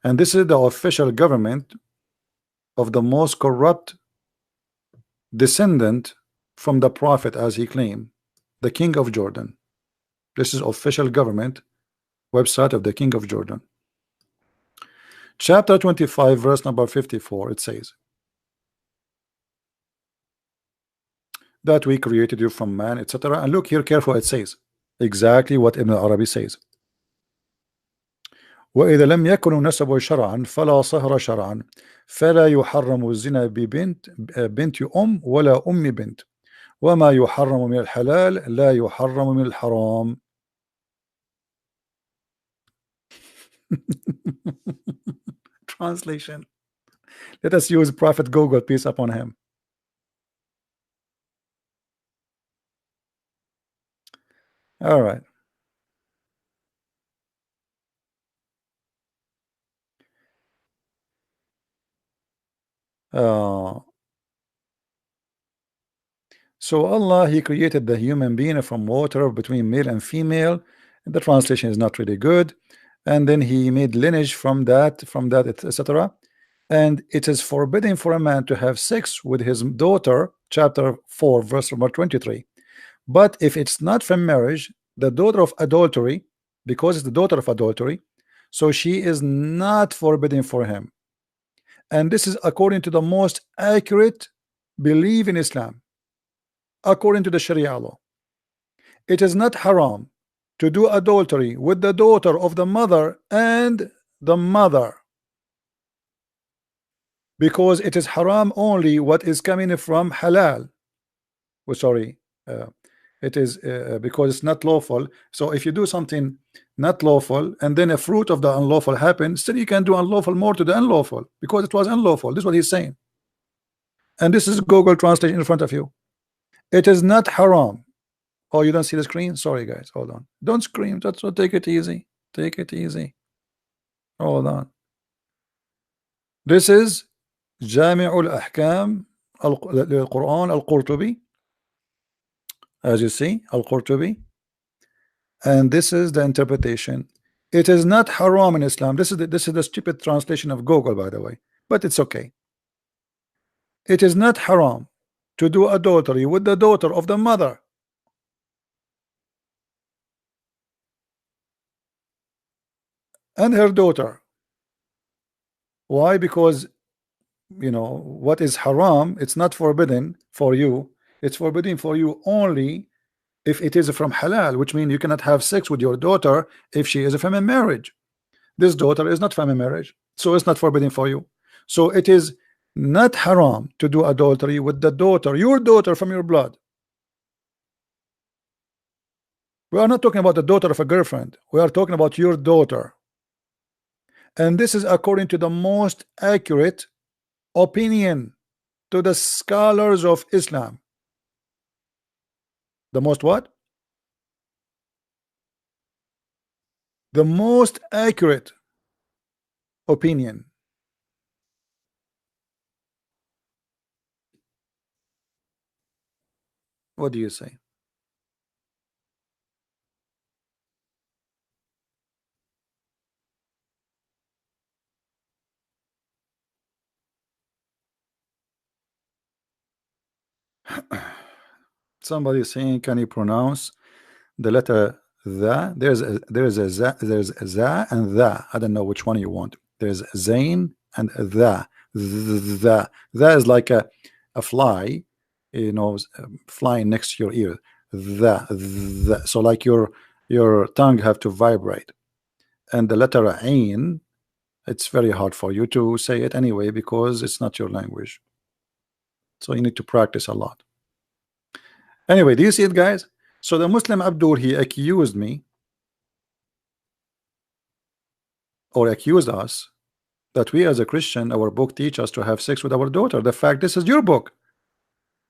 And this is the official government of the most corrupt descendant from the Prophet, as he claimed, the King of Jordan. This is official government website of the King of Jordan. Chapter 25, verse number 54, it says that we created you from man, etc. And look here careful, it says exactly what Ibn Arabi says. وإذا لم يكن نسب شرعا فلا صهر شرعا فلا يحرم الزنا بنت أم ولا أم بنت وما يحرم من الحلال لا يحرم من الحرام. Translation. Let us use Prophet Google, peace upon him. All right. So Allah, he created the human being from water between male and female. The translation is not really good. And then he made lineage from that, etc. And it is forbidden for a man to have sex with his daughter, chapter 4, verse number 23. But if it's not from marriage, the daughter of adultery, because it's the daughter of adultery, so she is not forbidden for him. And this is according to the most accurate belief in Islam, according to the Sharia law. it is not haram to do adultery with the daughter of the mother and the mother, because it is haram only what is coming from halal. Oh, sorry, it is because it's not lawful. So if you do something not lawful and then a fruit of the unlawful happens, still you can do unlawful more to the unlawful because it was unlawful. This is what he's saying, and this is Google translation in front of you. It is not haram. Oh, you don't see the screen? Sorry guys, hold on, don't scream. That's what, take it easy, take it easy, hold on. This is جامع الأحكام القرآن القرطبي, as you see, Al-Qurtubi, and this is the interpretation. It is not haram in Islam. This is the stupid translation of Google, by the way, but it's okay. It is not haram to do adultery with the daughter of the mother and her daughter. Why? Because you know what is haram, it's not forbidden for you, it's forbidden for you only if it is from halal, which means you cannot have sex with your daughter if she is from a marriage. This daughter is not from a marriage, so it's not forbidden for you. So it is not haram to do adultery with the daughter, your daughter from your blood. We are not talking about the daughter of a girlfriend, we are talking about your daughter. And this is according to the most accurate opinion to the scholars of Islam. The most what? The most accurate opinion. What do you say? Somebody is saying, can you pronounce the letter the? There's a za, there's a za and the. I don't know which one you want. There's zain and the. The is like a fly, you know, flying next to your ear. The. So like your tongue have to vibrate. And the letter ain, it's very hard for you to say it anyway because it's not your language. So you need to practice a lot. Anyway, do you see it, guys? So the Muslim Abdul, he accused me or accused us that we as a Christian, our book teach us to have sex with our daughter. The fact, this is your book.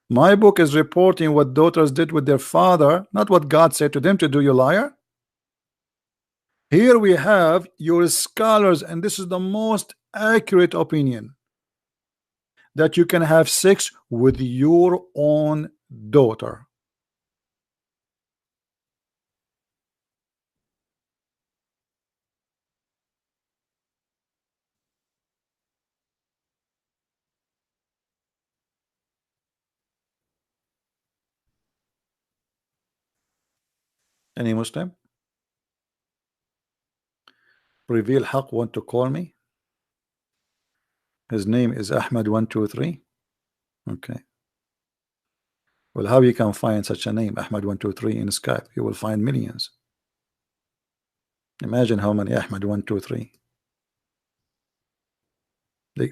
My book is reporting what daughters did with their father, not what God said to them to do, you liar. Here we have your scholars, and this is the most accurate opinion, that you can have sex with your own daughter. Any Muslim? Reveal Haq want to call me? His name is Ahmed123. Okay. Well, how you can find such a name, Ahmed123, in Skype? You will find millions. Imagine how many Ahmed123.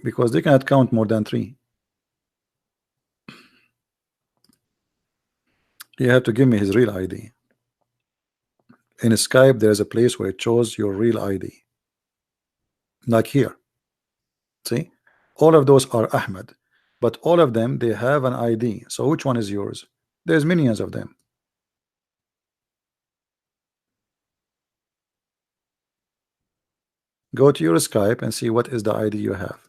Because they cannot count more than 3. You have to give me his real ID. In Skype, there's a place where it shows your real ID. Like here. See? All of those are Ahmed. But all of them, they have an ID. So which one is yours? There's millions of them. Go to your Skype and see what is the ID you have.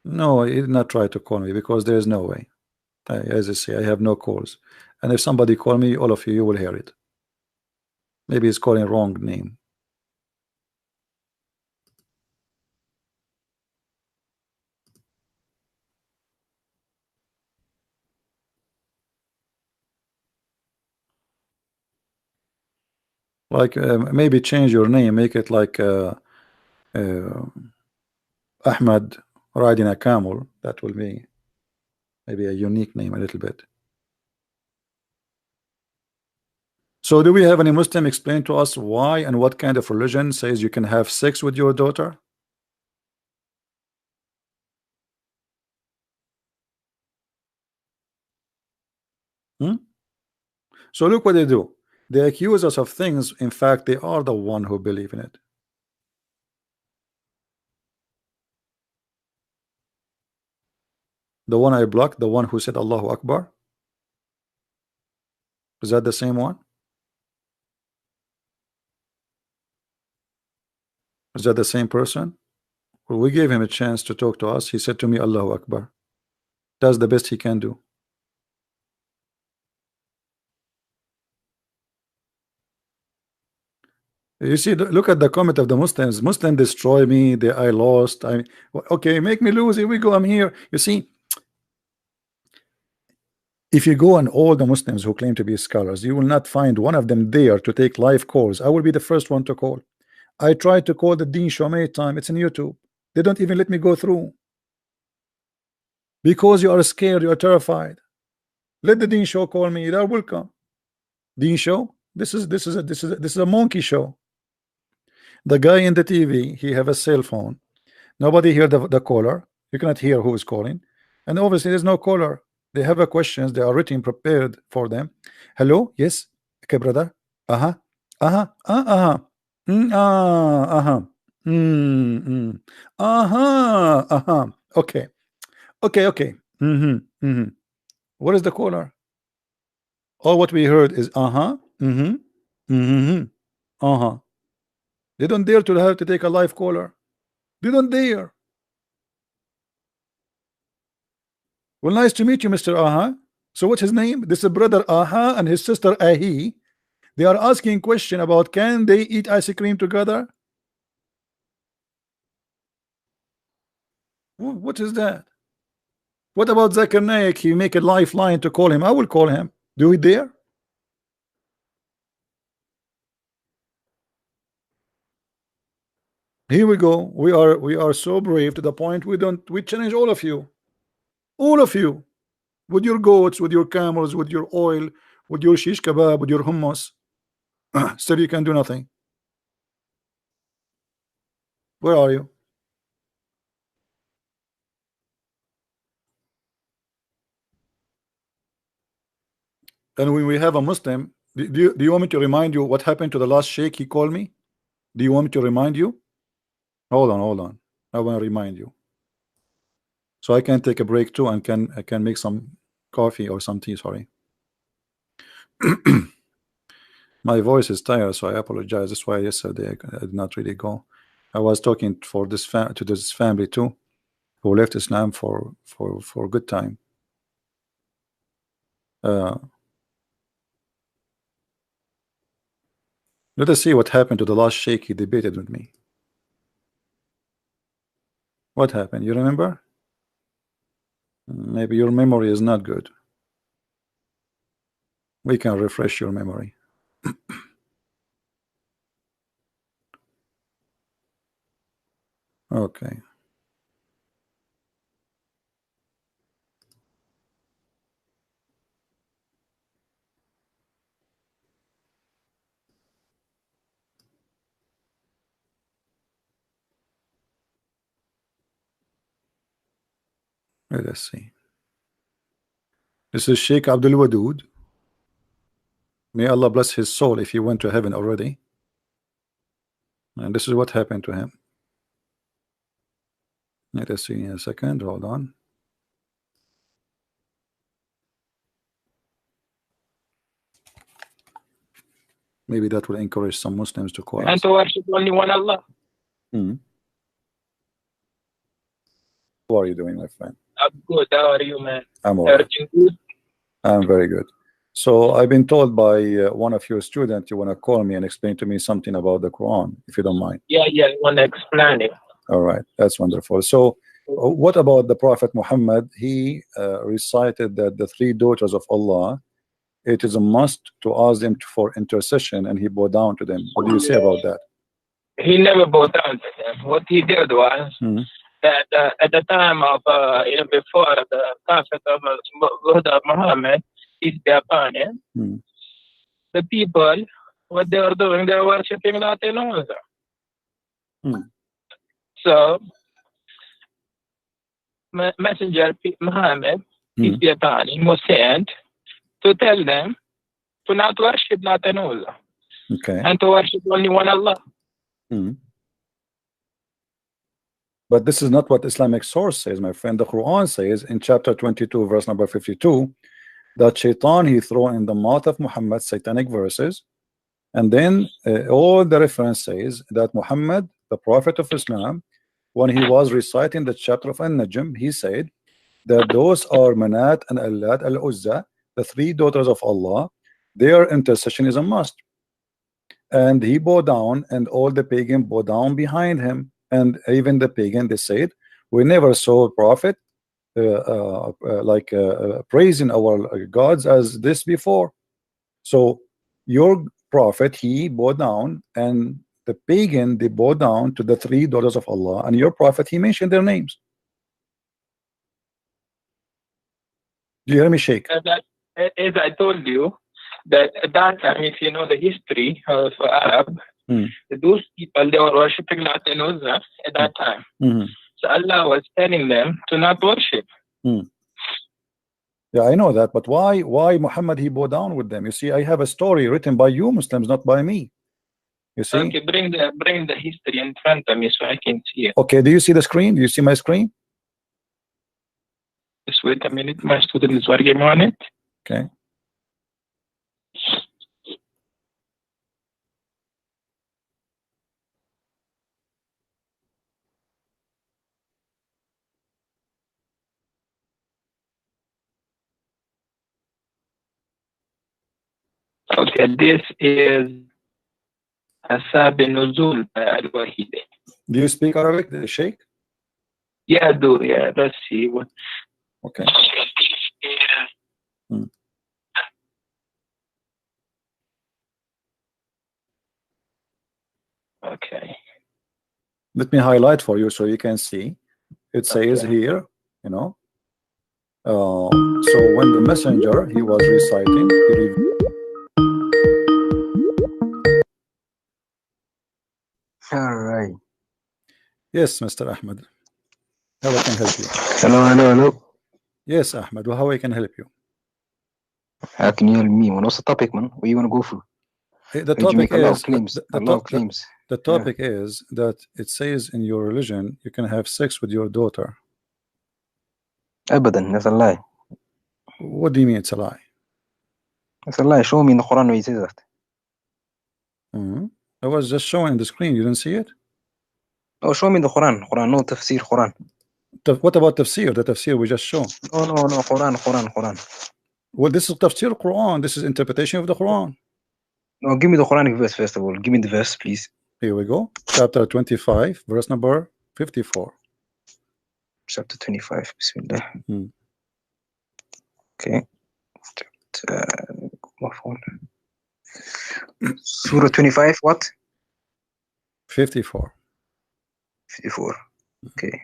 No, he did not try to call me because there is no way. As I say, I have no calls. And if somebody call me, all of you will hear it. Maybe he's calling wrong name. Like maybe change your name, make it like Ahmed riding a camel. That will be maybe a unique name a little bit. So do we have any Muslim explain to us why and what kind of religion says you can have sex with your daughter? So look what they do. They accuse us of things. In fact, they are the one who believe in it. The one I blocked, the one who said Allahu Akbar. Is that the same one? Is that the same person? Well, we gave him a chance to talk to us. He said to me, Allahu Akbar. That's the best he can do. You see, look at the comment of the Muslims. Muslim destroy me. I lost. Okay, make me lose. Here we go. I'm here. You see, if you go on all the Muslims who claim to be scholars, you will not find one of them there to take live calls. I will be the first one to call. I tried to call the Deen Show many times. It's in YouTube. They don't even let me go through because you are scared. You are terrified. Let the Deen Show call me. They're welcome. Deen Show. This is a monkey show. The guy in the TV, he have a cell phone. Nobody hear the caller. You cannot hear who is calling, and obviously there's no caller. They have a questions. They are written prepared for them. Hello, yes, okay, brother. Uh-huh. Uh-huh. Uh-huh. Uh-huh. Uh-huh. Uh-huh. Okay. Okay. What is the caller? All what we heard is uh-huh. Uh-huh. They don't dare to have to take a live caller. They don't dare. Well, nice to meet you, Mr. Aha. So what's his name? This is brother Aha and his sister Ahi. They are asking question about can they eat ice cream together? What is that? What about Zakir Naik? He make a lifeline to call him. I will call him. Do it there? Here we go. We are so brave to the point we challenge all of you. All of you. With your goats, with your camels, with your oil, with your shish kebab, with your hummus. Still you can do nothing. Where are you? And when we have a Muslim, do you want me to remind you what happened to the last sheikh he called me? Do you want me to remind you? Hold on. I want to remind you. So I can take a break too and I can make some coffee or some tea, sorry. My voice is tired, so I apologize. That's why yesterday I did not really go. I was talking for this to this family too, who left Islam for a good time. Let us see what happened to the last sheikh he debated with me. What happened? You remember? Maybe your memory is not good. We can refresh your memory. Okay. Let us see. This is Sheikh Abdul Wadud. May Allah bless his soul if he went to heaven already. And this is what happened to him. Let us see in a second. Hold on. Maybe that will encourage some Muslims to call us. And to worship only one Allah. How are you doing, my friend? I'm good. How are you, man? I'm all right. Everything good? I'm very good. So I've been told by one of your students you want to call me and explain to me something about the Quran, if you don't mind. Yeah, I want to explain it. All right, that's wonderful. So what about the Prophet Muhammad? He recited that the three daughters of Allah, it is a must to ask them for intercession, and he bowed down to them. What do you say about that? He never bowed down to them. What he did was that at the time of, before the Prophet of Muhammad, peace be upon him, the people, what they were doing, they were worshipping Latin also. So, Messenger Muhammad, peace be upon him, was sent to tell them to not worship Latin also. Okay. And to worship only one Allah. But this is not what Islamic source says, my friend. The Quran says in chapter 22, verse number 52, that Shaitan he threw in the mouth of Muhammad satanic verses, and then all the reference says that Muhammad, the Prophet of Islam, when he was reciting the chapter of An-Najm, he said that those are Manat and Allat al-Uzza, the three daughters of Allah, their intercession is a must. And he bowed down, and all the pagan bowed down behind him. And even the pagan, they said, we never saw a prophet praising our gods as this before. So your prophet, he bowed down, and the pagan, they bowed down to the three daughters of Allah, and your prophet, he mentioned their names. Do you hear me, Sheikh? As I told you, that at that time, if you know the history of Arab, those people, they were worshipping Latin Uzza at that time. So Allah was telling them to not worship. Yeah, I know that, but why Muhammad he bowed down with them? You see, I have a story written by you Muslims, not by me. You see? Okay, bring the history in front of me so I can see it. Okay, do you see the screen? Do you see my screen? Just wait a minute, my student is working on it. Okay. Okay, this is Asab Nuzul by Al-Wahidi. Do you speak Arabic, Sheikh? Yeah, I do. Yeah, let's see what. Okay. Okay. Let me highlight for you so you can see. It says here, you know. So when the messenger he was reciting, all right. Yes, Mr. Ahmed. How I can help you? Hello. Yes, Ahmed. How I can help you? How can you help me? What's the topic, man? What you want to go through? The topic is the topic is that it says in your religion you can have sex with your daughter. Abadan, that's a lie. What do you mean it's a lie? It's a lie. Show me in the Quran where it says that. I was just showing the screen. You didn't see it? Oh, show me in the Quran. No tafsir Quran. What about tafsir? The tafsir we just shown. No. Quran. Well, this is tafsir Quran. This is interpretation of the Quran. No, give me the Quranic verse first of all. Give me the verse, please. Here we go. Chapter 25, verse number 54. Chapter 25. Bismillah. Okay. Surah 25, what? 54. 54. Okay.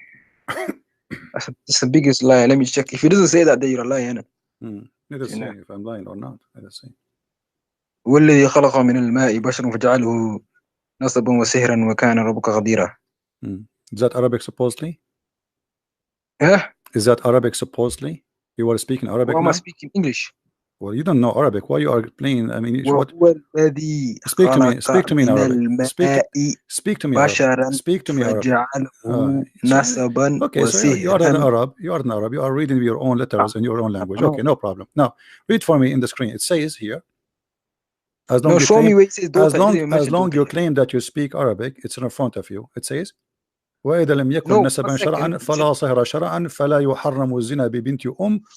That's the biggest lie. Let me check. If it doesn't say that, then you're a liar. Let us see if I'm lying or not. Let us see. والذي خلق من الماء بشرا فجعله نصبا وسهرا وكان ربك قديرا. Is that Arabic supposedly? Yeah. Is that Arabic supposedly? You were speaking Arabic now? Am I speaking English? Well, you don't know Arabic. Why you are playing? I mean, what? Speak to me in Arabic. Speak to me Arabic. Speak to me Arabic. Okay, so you are an Arab. You are an Arab. You are reading your own letters in your own language. Okay, no problem. Now, read for me in the screen. It says here. As long you claim that you speak Arabic, it's in front of you. It says, وإذا لم يكن نسبا شرعا فلا صهر شرعا فلا يحرم الزنا ببنت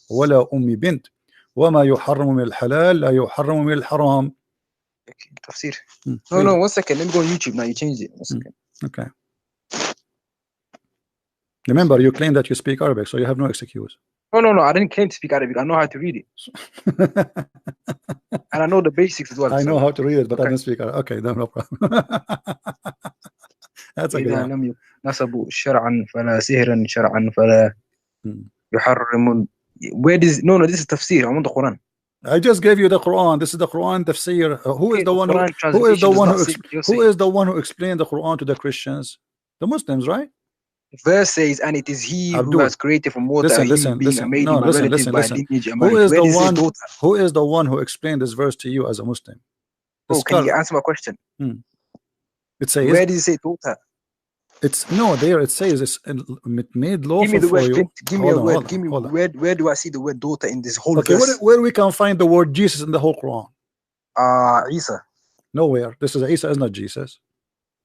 ولا بنت وما يحرم من الحلال لا يحرم من الحرام. تفسير. No, 1 second. Let me go on YouTube now. You changed it. 1 second. Okay. Remember, you claim that you speak Arabic, so you have no excuse. No. I didn't claim to speak Arabic. I know how to read it. And I know the basics as well. I know how to read it, but I don't speak Arabic. Okay, no problem. That's a good one. نصبوا شرعا فلا سهرا شرعا فلا يحرم. Where is no this is tafsir. I want the Quran. I just gave you the Quran. This is the Quran tafsir. Who is the one who explained the Quran to the Christians? The Muslims, right? Verse says, and it is he who has created from water listen, a human being and made him a relative by lineage and marriage. Who is the one who explained this verse to you as a Muslim? Can you answer my question? It says, where does it say daughter? It's no there. It says it's made lawful give me the for word, you. Give me a word. Give me where do I see the word daughter in this whole verse? Where we can find the word Jesus in the whole Quran? Isa. Nowhere. This is Isa is not Jesus.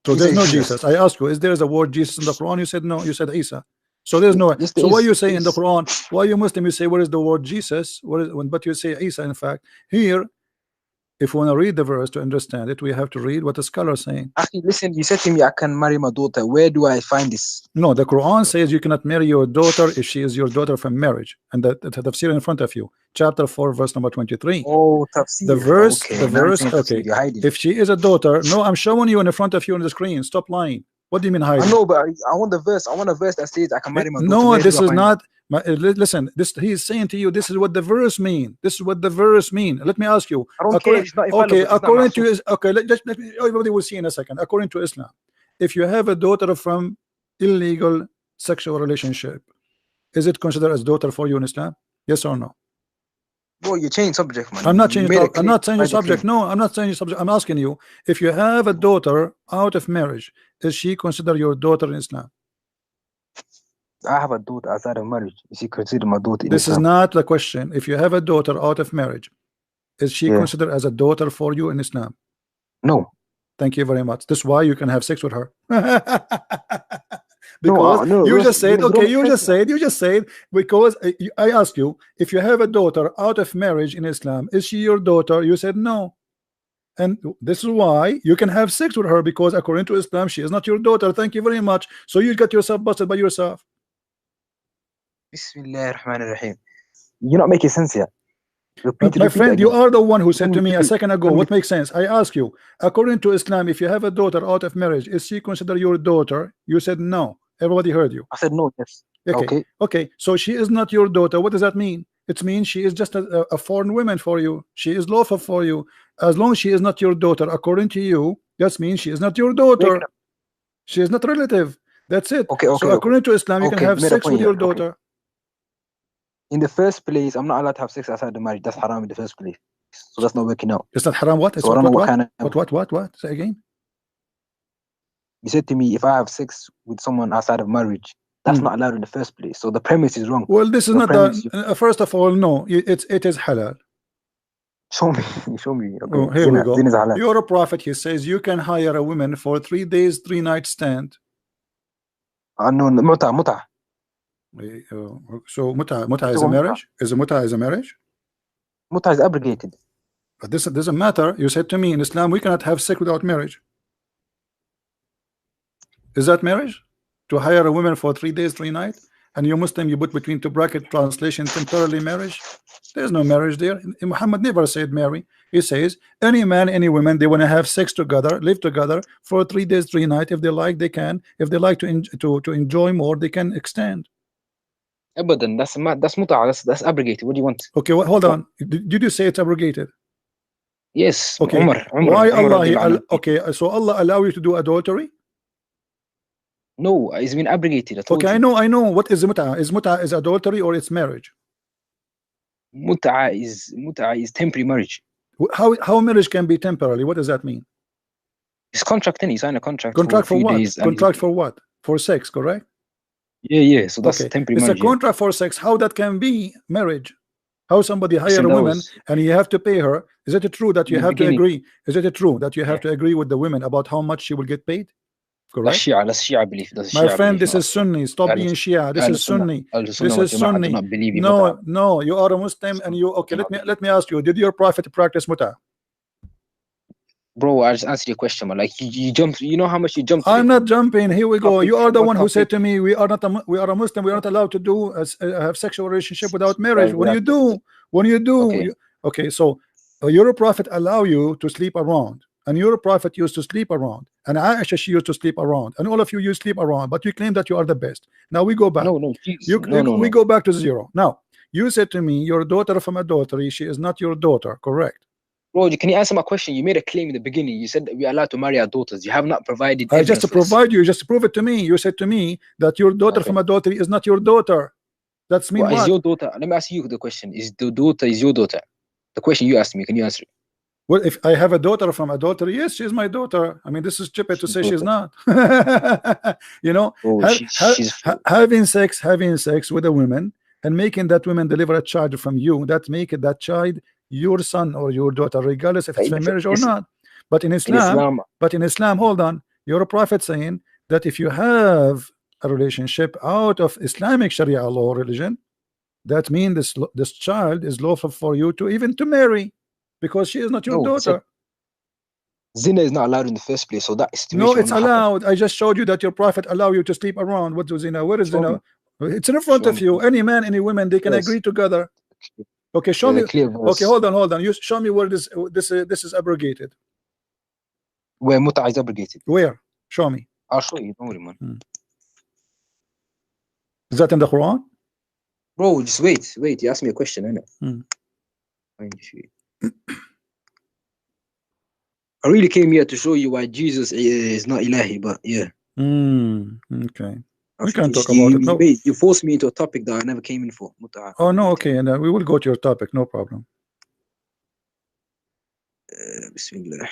So there's no Jesus. I ask you, is there a word Jesus in the Quran? You said no. You said Isa. So there's no. So why you say in the Quran? Why you Muslim? You say where is the word Jesus? But you say Isa. In fact, here, if we want to read the verse to understand it, we have to read what the scholar is saying. Actually, listen, you said to me, I can marry my daughter. Where do I find this? No, the Quran says you cannot marry your daughter if she is your daughter from marriage. And the tafsir in front of you, chapter 4, verse number 23. Oh, tafsir. The verse, okay. If she is a daughter, no, I'm showing you in front of you on the screen. Stop lying. What do you mean hiding? I know, but I want the verse. I want a verse that says I can marry my daughter. No, this is not. Listen, he is saying to you, this is what the verse mean. This is what the verse mean. Let me ask you. I don't care. It's not okay, according to let me, everybody will see in a second. According to Islam, if you have a daughter from illegal sexual relationship, is it considered as daughter for you in Islam? Yes or no? Boy, you change subject, man. I'm not changing. I'm not changing subject. No, I'm not changing subject. I'm asking you, if you have a daughter out of marriage, is she considered your daughter in Islam? I have a daughter outside of marriage. Is she considered my daughter in This Islam? is not the question. If you have a daughter out of marriage, is she considered as a daughter for you in Islam? No. Thank you very much. This is why you can have sex with her. Because you just said, okay, you just said, because I asked you, if you have a daughter out of marriage in Islam, is she your daughter? You said no. And this is why you can have sex with her, because according to Islam, she is not your daughter. Thank you very much. So you got yourself busted by yourself. Bismillah ar-Rahman ar-Rahim. You're not making sense yet. My friend, you are the one who said to me a second ago, what makes sense? I ask you, according to Islam, if you have a daughter out of marriage, is she considered your daughter? You said no. Everybody heard you. I said no, yes. Okay. So she is not your daughter. What does that mean? It means she is just a foreign woman for you. She is lawful for you. As long as she is not your daughter, according to you, that means she is not your daughter. She is not relative. That's it. So according to Islam, you can have sex with your daughter. In the first place, I'm not allowed to have sex outside the marriage. That's haram in the first place. So that's not working out. It's not haram. What? It's so what? Say again. You said to me, if I have sex with someone outside of marriage, that's not allowed in the first place. So the premise is wrong. Well, this is not the first of all, no, it is halal. Show me. Okay. Oh, here we go. You're a prophet. He says you can hire a woman for 3 days, 3 nights stand. No, muta. So muta is a marriage? Muta is a marriage? Muta is abrogated. But this doesn't matter. You said to me in Islam we cannot have sex without marriage. Is that marriage? To hire a woman for 3 days, 3 nights? And you Muslim, you put between two bracket translation temporarily marriage? There's no marriage there. Muhammad never said marry. He says any man, any woman, they want to have sex together, live together for 3 days, 3 nights. If they like, they can. If they like to enjoy more, they can extend. But then that's muta. That's abrogated. What do you want? Okay, well, hold on. Did you say it's abrogated? Yes. Okay. Why Allah? Okay, so Allah allow you to do adultery? No, it's been abrogated. Okay, I know. What is muta? Is muta is adultery or it's marriage? Muta is temporary marriage. How marriage can be temporary? What does that mean? It's contract. Then you sign a contract. Contract for what? Contract for what? For sex, correct? Yeah. So that's temporary marriage. It's a contract for sex. How that can be marriage? How somebody hire a woman and you have to pay her? Is it true that you have to agree? Is it true that you have to agree with the women about how much she will get paid? Correct. That's Shia belief. My friend, this is Sunni. Stop being Shia. This is Sunni. This is Sunni. No, you are a Muslim and you. Okay, let me ask you. Did your prophet practice muta? Bro, I just answered your question, man. Like you jumped. You know how much you jumped. I'm not jumping. Here we go. You are the one who said to me, we are a Muslim. We are not allowed to do have sexual relationship without marriage. When you do. Okay, so your prophet allow you to sleep around. And your prophet used to sleep around, and Aisha, she used to sleep around, and all of you sleep around, but you claim that you are the best. Now we go back. We go back to zero. Now You said to me, your daughter from adultery, she is not your daughter, correct? Bro, can you answer my question? You made a claim in the beginning. You said that we are allowed to marry our daughters. You have not provided I just evidence. provide you, just prove it to me. You said to me that your daughter from adultery is not your daughter. That's mean what? What? Is your daughter? Let me ask you the question. Is the daughter is your daughter? The question you asked me, can you answer it? Well, if I have a daughter from adultery, yes, she's my daughter. I mean, this is stupid to say she's not. You know, having sex with a woman and making that woman deliver a child from you, that make it that child your son or your daughter, regardless if it's from marriage or not. But in Islam, hold on, your prophet saying that if you have a relationship out of Islamic Sharia law religion, that means this child is lawful for you to even to marry, because she is not your daughter. Zina is not allowed in the first place, so that is no, it's allowed. I just showed you that your prophet allow you to sleep around. What is zina? Where is zina? It's in front of you. Any man, any woman, they can agree together. Okay, show me. Okay, hold on. You show me where this is abrogated. Where muta is abrogated? Where? Show me. I'll show you. Don't worry, man. Is that in the Quran? Bro, just wait. You asked me a question, innit? I really came here to show you why Jesus is not Ilahi, but yeah. Okay. We can talk about it. No. You forced me into a topic that I never came in for. Oh no, okay, and we will go to your topic, no problem. Bismillah.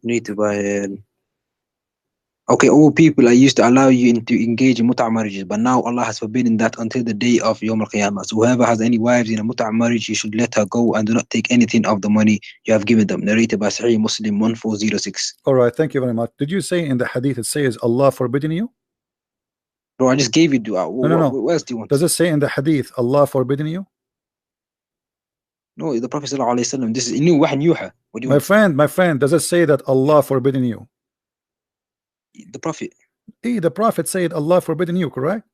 Need to buy. Okay, all people are used to allow you to engage in muta' marriages, but now Allah has forbidden that until the day of Yawm al-Qiyamah. So whoever has any wives in a muta' marriage, you should let her go and do not take anything of the money you have given them. Narrated by Sahih Muslim 1406. All right, thank you very much. Did you say in the hadith it says Allah forbidden you? Bro, I just gave you dua. No. What else do you want? Does it say in the hadith Allah forbidden you? No, the Prophet sallallahu alaihi wasallam. This is new wahy yuha. What do you want? My friend, does it say that Allah forbidden you? The Prophet. The Prophet said Allah forbidden you, correct?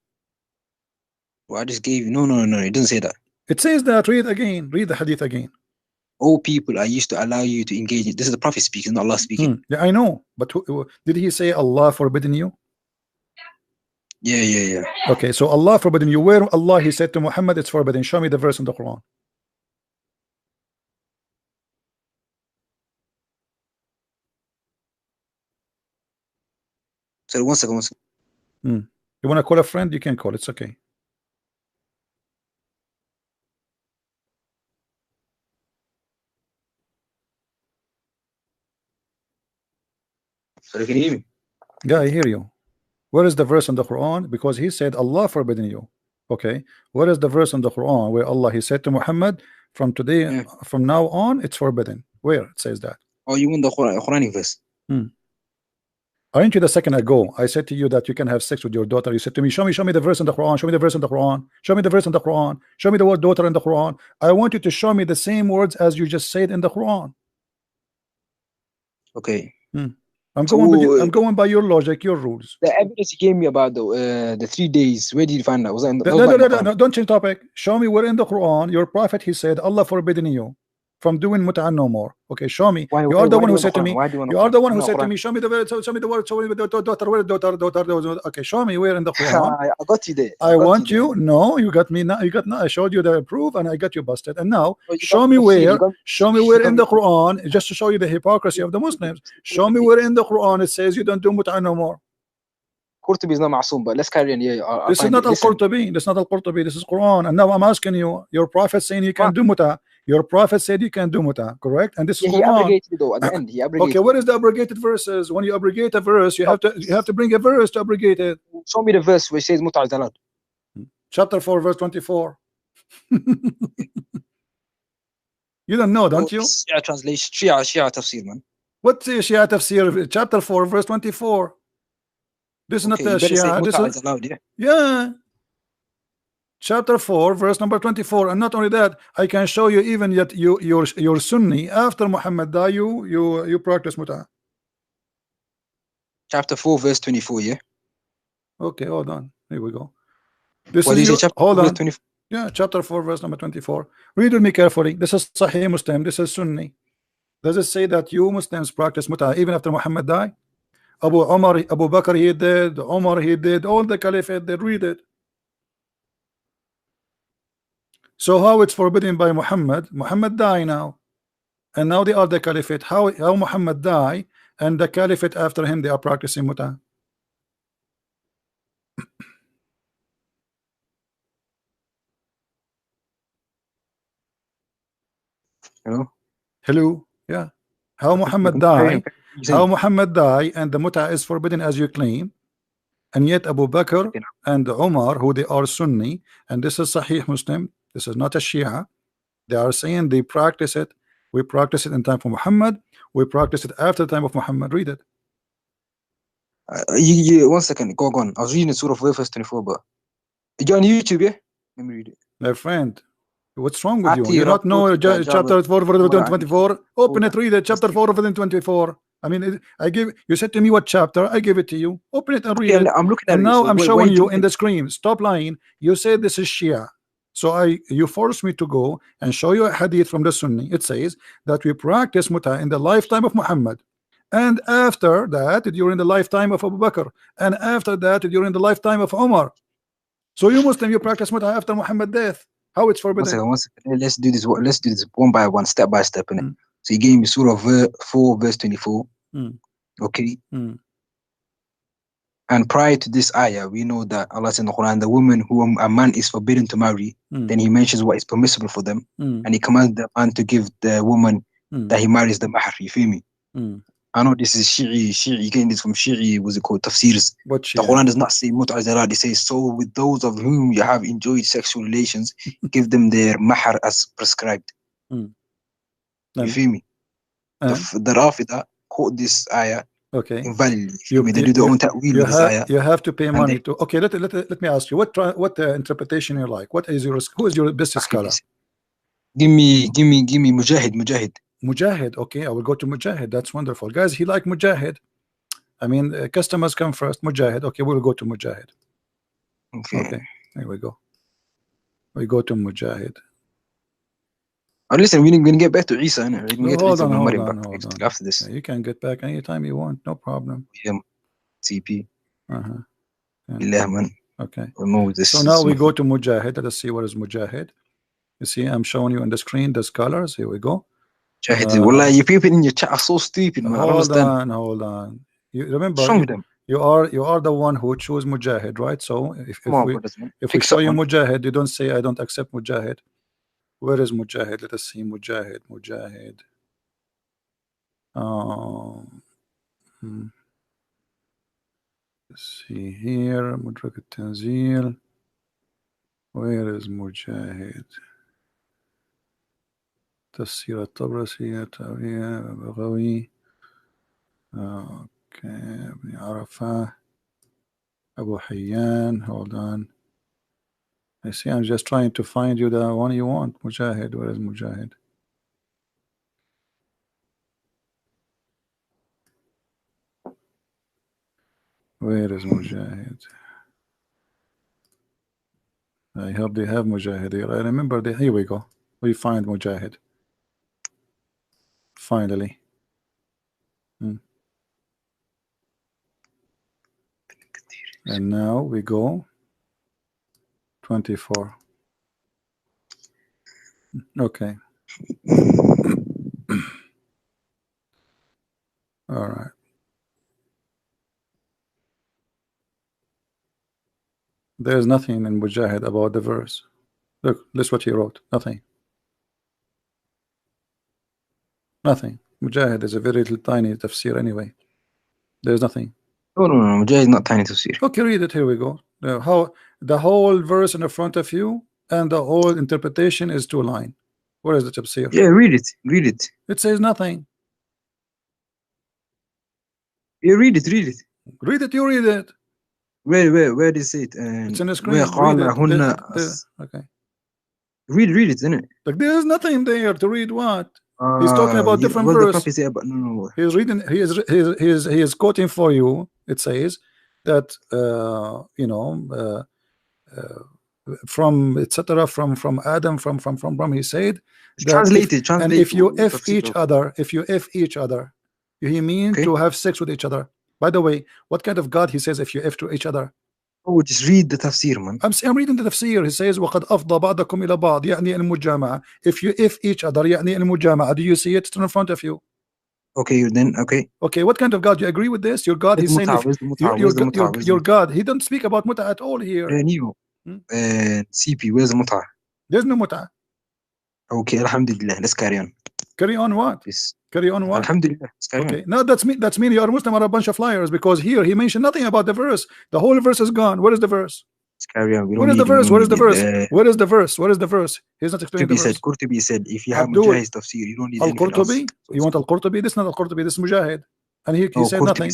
Well, I just gave you. No. It doesn't say that. It says that. Read again. Read the hadith again. All people are used to allow you to engage. This is the Prophet speaking, not Allah speaking. Yeah, I know. But did he say Allah forbidden you? Yeah. Okay, so Allah forbidden you. Where Allah he said to Muhammad it's forbidden? Show me the verse in the Quran. Sorry, one second. You want to call a friend? You can call. It's okay. Sorry, can you hear me? Yeah, I hear you. Where is the verse in the Quran? Because he said Allah forbidden you. Okay, where is the verse in the Quran where Allah he said to Muhammad from today, from now on, it's forbidden? Where it says that? Oh, you want the Quranic verse? Aren't you the second ago? I said to you that you can have sex with your daughter. You said to me, show me the verse in the Quran. Show me the verse in the Quran. Show me the verse in the Quran. Show me the word daughter in the Quran. I want you to show me the same words as you just said in the Quran. Okay. I'm going by your logic, your rules. The evidence you gave me about the 3 days, where did you find that? Was that in the No, don't change topic. Show me where in the Quran your prophet he said Allah forbidden you from doing mut'ah no more. Okay, show me. You are the one who said to me. You are the one who said to me. Show me the word. Show me the word. Show me the daughter. Where daughter? Okay, show me where in the Quran. I got you there. I want you. No, you got me. Now you got. I showed you the proof, and I got you busted. And now show me where. Show me where in the Quran, just to show you the hypocrisy of the Muslims. Show me where in the Quran it says you don't do mut'ah no more. Qurtubi is not ma'soom, but let's carry on. Yeah, this is not al-Qurtubi. This is not al-Qurtubi. This is Quran. And now I'm asking you. Your prophet saying you can do mut'ah. Your prophet said you can do mut'ah, correct? And this is Quran. He abrogated it though at the end. He abrogated. Okay, what is the abrogated verses? When you abrogate a verse, you have to bring a verse to abrogate it. Show me the verse where it says mut'ah is allowed. Chapter 4, verse 24. You don't know, don't you? Shia translation. Shia tafsir, man. What's Shia tafsir? Chapter 4, verse 24. This is not the Shia. This is allowed, yeah. Chapter 4, verse number 24. And not only that, I can show you even yet you're Sunni. After Muhammad died, you practice mut'ah. Chapter 4, verse 24, yeah? Okay, hold on. Here we go. This is hold on. 24? Yeah, chapter 4, verse number 24. Read with me carefully. This is Sahih Muslim. This is Sunni. Does it say that you Muslims practice mut'ah even after Muhammad died? Abu Bakr he did, Umar he did, all the caliphate they read it. So how it's forbidden by Muhammad? Muhammad die now, and now they are the caliphate. How Muhammad die and the caliphate after him they are practicing muta? Hello, yeah. How Muhammad die? How Muhammad die and the muta is forbidden as you claim, and yet Abu Bakr and Umar, who they are Sunni, and this is Sahih Muslim, this is not a Shia, they are saying they practice it. We practice it in time for Muhammad, we practice it after the time of Muhammad. Read it. 1 second, go on. I was reading Surah 4 verse 24, but you're on YouTube, yeah? Let me read it. My friend, what's wrong with you? You don't know chapter 4 verse 24? Open it, read it. Chapter 4 verse 24. I mean, you said to me what chapter, I give it to you. Open it and read it. I'm looking at and it, now so I'm wait, showing you wait, in the screen. Stop lying. You said this is Shia. So you forced me to go and show you a hadith from the Sunni. It says that we practice muta in the lifetime of Muhammad, and after that during the lifetime of Abu Bakr, and after that during the lifetime of Umar. So you Muslim, you practice muta after Muhammad's death. How it's forbidden? 1 second. Let's do this. Let's do this one by one, step by step. So you gave me Surah 4 verse 24. Okay. And prior to this ayah, we know that Allah said in the Quran, the woman who a man is forbidden to marry, then he mentions what is permissible for them, and he commands the man to give the woman that he marries the mahar. You feel me? I know this is Shi'i, you getting this from Shi'i, what's it called, tafsirs. The Quran does not say mut'a zalad, it says, so with those of whom you have enjoyed sexual relations, give them their mahar as prescribed. You feel me? The Rafida quote this ayah invalidly. You have to pay money to. Okay, let me ask you, what interpretation you like? Who is your best scholar? Give me Mujahid. Mujahid, okay, I will go to Mujahid. That's wonderful, guys. He like Mujahid. I mean, customers come first. Mujahid, okay, we'll go to Mujahid. Okay, here we go. We go to Mujahid. Listen, we're going to get back to Isa. Hold on. After this, yeah, you can get back anytime you want, no problem. CP. Yeah. Okay. So now we go to Mujahid. Let us see what is Mujahid. You see, I'm showing you on the screen the scholars. Here we go. You people in your chat are so stupid, man. Hold on. You remember, you are the one who chose Mujahid, right? So if we show you Mujahid, you don't say I don't accept Mujahid. Where is Mujahid? Let us see Mujahid. Let's see here. Mudrak al-Tanzil. Where is Mujahid? تفسير الطبرسي تأويل بغوي ابن عرفة Abu Hayyan. Hold on, I see I'm just trying to find you the one you want. Mujahid, where is Mujahid? Where is Mujahid? I hope they have Mujahid here. I remember here we go. We find Mujahid. Finally. And now we go 24. Okay. All right. There's nothing in Mujahid about the verse. Look, this is what he wrote. Nothing. Mujahid is a very little tiny tafsir anyway. There's nothing. No, Mujahid is not tiny tafsir. Okay, read it. Here we go. How the whole verse in the front of you and the whole interpretation is 2 lines. Where is the tafsir? Yeah, read it. It says nothing. Yeah, read it. Read it, you read it. Where does it? It's in the screen. Okay. Read it, isn't it? Like there's nothing there to read. What? He's talking about different verse. He's reading. He is quoting for you. It says that from etc. From Adam from he said that translated. And if you f each other, he means to have sex with each other. By the way, what kind of God he says if you f to each other? Oh, just read the tafsir, man. I'm reading the tafsir. He says وقد أفضى بعضكم إلى بعض يعني المجامعة. If each other يعني المجامعة. Do you see it? It's in front of you. Okay, then okay. What kind of God? You agree with this? Your God, he's saying your God. He don't speak about muta at all here. CP, where's the muta? There's no muta. Okay, alhamdulillah. Let's carry on. Carry on what? Yes. Carry on what? Alhamdulillah. Okay. No, that's mean you are Muslim or a bunch of liars, because here he mentioned nothing about the verse. The whole verse is gone. Where is the verse? Let's carry on. Where is the verse? Where is the verse? Where is the verse? Where is the verse? He's not explaining the verse. Qurtubi said, if you have Mujahid tafsir, you don't need anything else. You want Al-Qurtubi? This is not Al-Qurtubi. This is Mujahid. And he said nothing.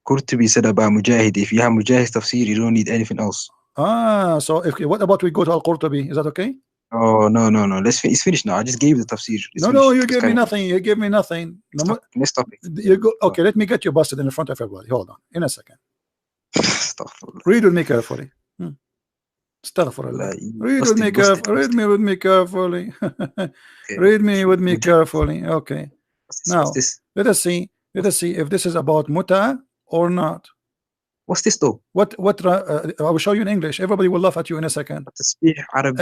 Qurtubi said about Mujahid, if you have Mujahid tafsir, you don't need anything else. So what about we go to Al-Qurtubi? Is that okay? Oh, no. It's finished now. I just gave the tafsir. No, you gave me nothing. You gave me nothing. Next topic. You go. Okay, let me get you busted in front of everybody. Hold on. In a second. Read with me carefully. Astaghfirullah. Read with me carefully. Read me with me carefully. Okay. Now let us see if this is about muta or not. What's this though? What I will show you in English. Everybody will laugh at you in a second.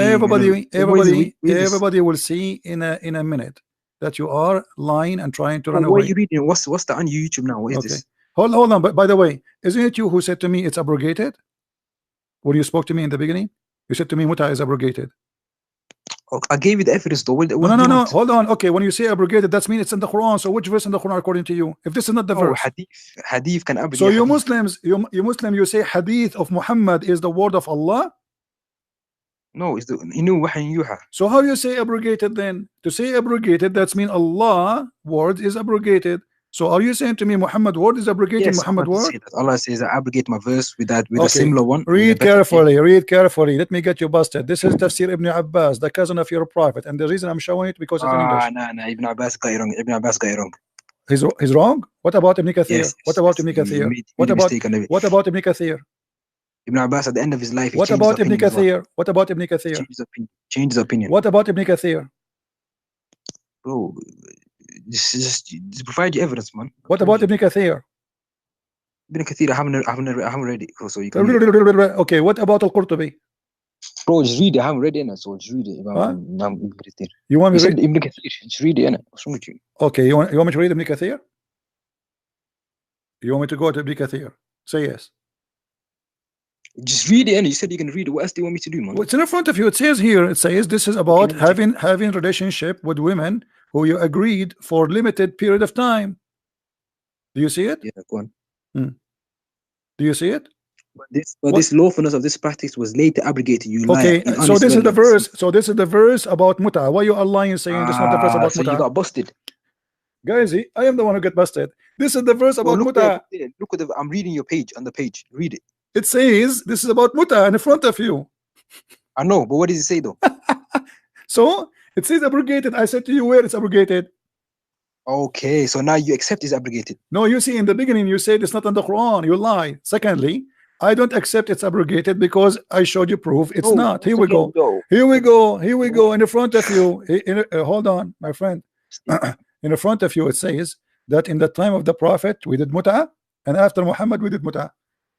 Everybody will see in a minute that you are lying and trying to run away. What are you reading? What's the on YouTube now? What is this? Hold on. But by the way, isn't it you who said to me it's abrogated? When you spoke to me in the beginning, you said to me muta is abrogated. I gave you the evidence though. No. Hold on. Okay, when you say abrogated, that means it's in the Quran. So which verse in the Quran according to you? If this is not the verse, hadith can abrogate. So you Muslims, you say hadith of Muhammad is the word of Allah? No, it's the yuha. So how you say abrogated then? To say abrogated, that's mean Allah word is abrogated. So are you saying to me Muhammad word is abrogating? Yes, Muhammad word? Allah says I abrogate my verse with a similar one. Read carefully. Let me get you busted. This is Tafsir Ibn Abbas, the cousin of your prophet, and the reason I'm showing it because it's in English. No, Ibn Abbas got it wrong. He's wrong? What about Ibn Kathir? Yes, what about Ibn Kathir? What about Ibn Kathir? Ibn Abbas at the end of his life, what about Ibn Kathir? What about Ibn Kathir? Change his opinion. What about Ibn Kathir? Bro, just provide your evidence, man. What about Ibn Kathir? Ibn Kathir, I haven't read it, so you can okay, what about Al-Qurtubi? Bro, just read it. I haven't read it, so just read it. You want me to read Ibn Kathir? Just read it, what's wrong with you? Okay, you want me to read Ibn Kathir? You want me to go to Ibn Kathir? Say yes. Just read it, you said you can read it. What else do you want me to do, man? Well, it's in front of you. It says here, it says this is about having relationship with women who you agreed for limited period of time. Do you see it? Yeah, go on. Do you see it? But this lawfulness of this practice was later abrogated. Okay, so this is the verse. So this is the verse about muta. Why you are lying saying this is not the verse about muta? You got busted. Guys, I am the one who got busted. This is the verse about muta. Look at I'm reading your page on the page. Read it. It says this is about muta in front of you. I know, but what does it say though? So it says abrogated. I said to you where it's abrogated. Okay, so now you accept it's abrogated. No, you see in the beginning you said it's not in the Quran. You lie. Secondly, I don't accept it's abrogated because I showed you proof it's not. Here we go. Here we go. In front of you. Hold on, my friend. In front of you it says that in the time of the Prophet we did muta, and after Muhammad we did muta.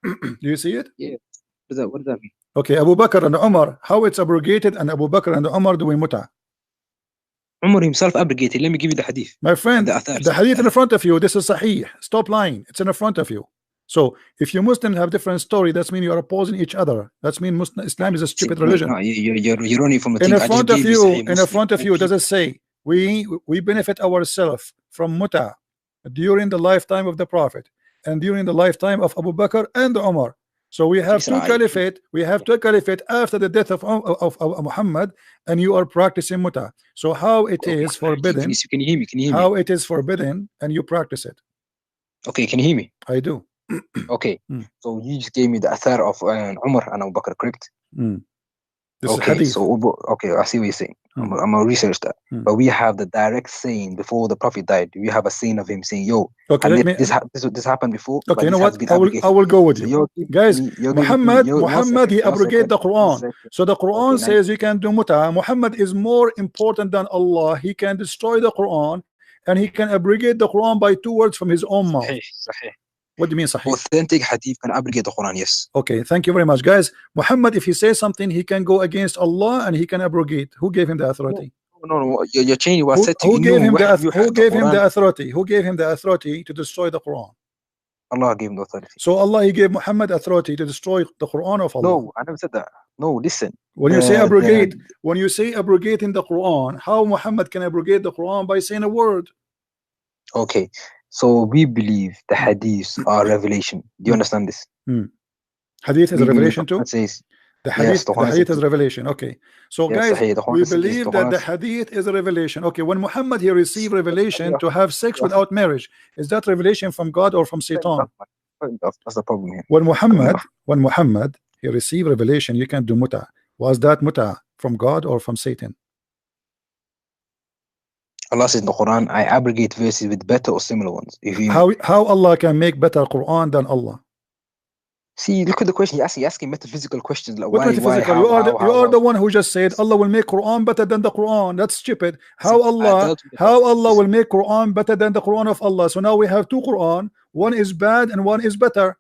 Do you see it? Yeah. What does that mean? Okay, Abu Bakr and Umar, how it's abrogated, and Abu Bakr and Umar doing muta. Umar himself abrogated. Let me give you the hadith. My friend, the hadith in front of you, this is sahih. Stop lying. It's in front of you. So if you Muslims have different story, that's mean you are opposing each other. That's mean Islam is a stupid religion. No, you're running from a thing. In front of you, does it say we benefit ourselves from muta during the lifetime of the Prophet and during the lifetime of Abu Bakr and Umar. So we have two caliphate. We have two caliphate after the death of Muhammad, and you are practicing muta. So how it is forbidden? Can you hear me? Can you hear me? How it is forbidden, and you practice it? Okay, can you hear me? I do. Okay, so you just gave me the athar of Umar and Abu Bakr, correct? This okay, is hadith. So okay, I see what you're saying. I'm gonna research that. But we have the direct saying before the Prophet died. We have a saying of him saying, "Yo, okay, this happened before." Okay, you know what? I will go with you, guys. Muhammad he abrogated the Quran. So the Quran says you can do muta. Muhammad is more important than Allah. He can destroy the Quran, and he can abrogate the Quran by 2 words from his own mouth. What do you mean صحيح? Authentic hadith can abrogate the Quran, yes. Okay, thank you very much, guys. Muhammad, if he says something, he can go against Allah and he can abrogate. Who gave him the authority? No, you're changing what I said to you. Who gave him the authority? Who gave him the authority to destroy the Quran? Allah gave him the authority. So Allah, he gave Muhammad authority to destroy the Quran of Allah. No, I never said that. No, listen. When you say abrogate, when you say abrogate in the Quran, how Muhammad can abrogate the Quran by saying a word? Okay, so we believe the hadiths are revelation. Do you understand this? Hadith is a revelation too? The hadith, yes, the hadith is revelation. Okay, so yes, guys, we believe that the hadith is a revelation. Okay, when Muhammad he received revelation to have sex without marriage, is that revelation from God or from Satan? That's the problem here. When Muhammad he received revelation, you can do muta. Was that muta from God or from Satan? Allah says in the Quran, I abrogate verses with better or similar ones. If you how Allah can make better Quran than Allah? See, look at the question you're asking metaphysical questions. Like what metaphysical? You are the one who just said Allah will make Quran better than the Quran. That's stupid. How Allah will make Quran better than the Quran of Allah? So now we have two Quran. One is bad and one is better.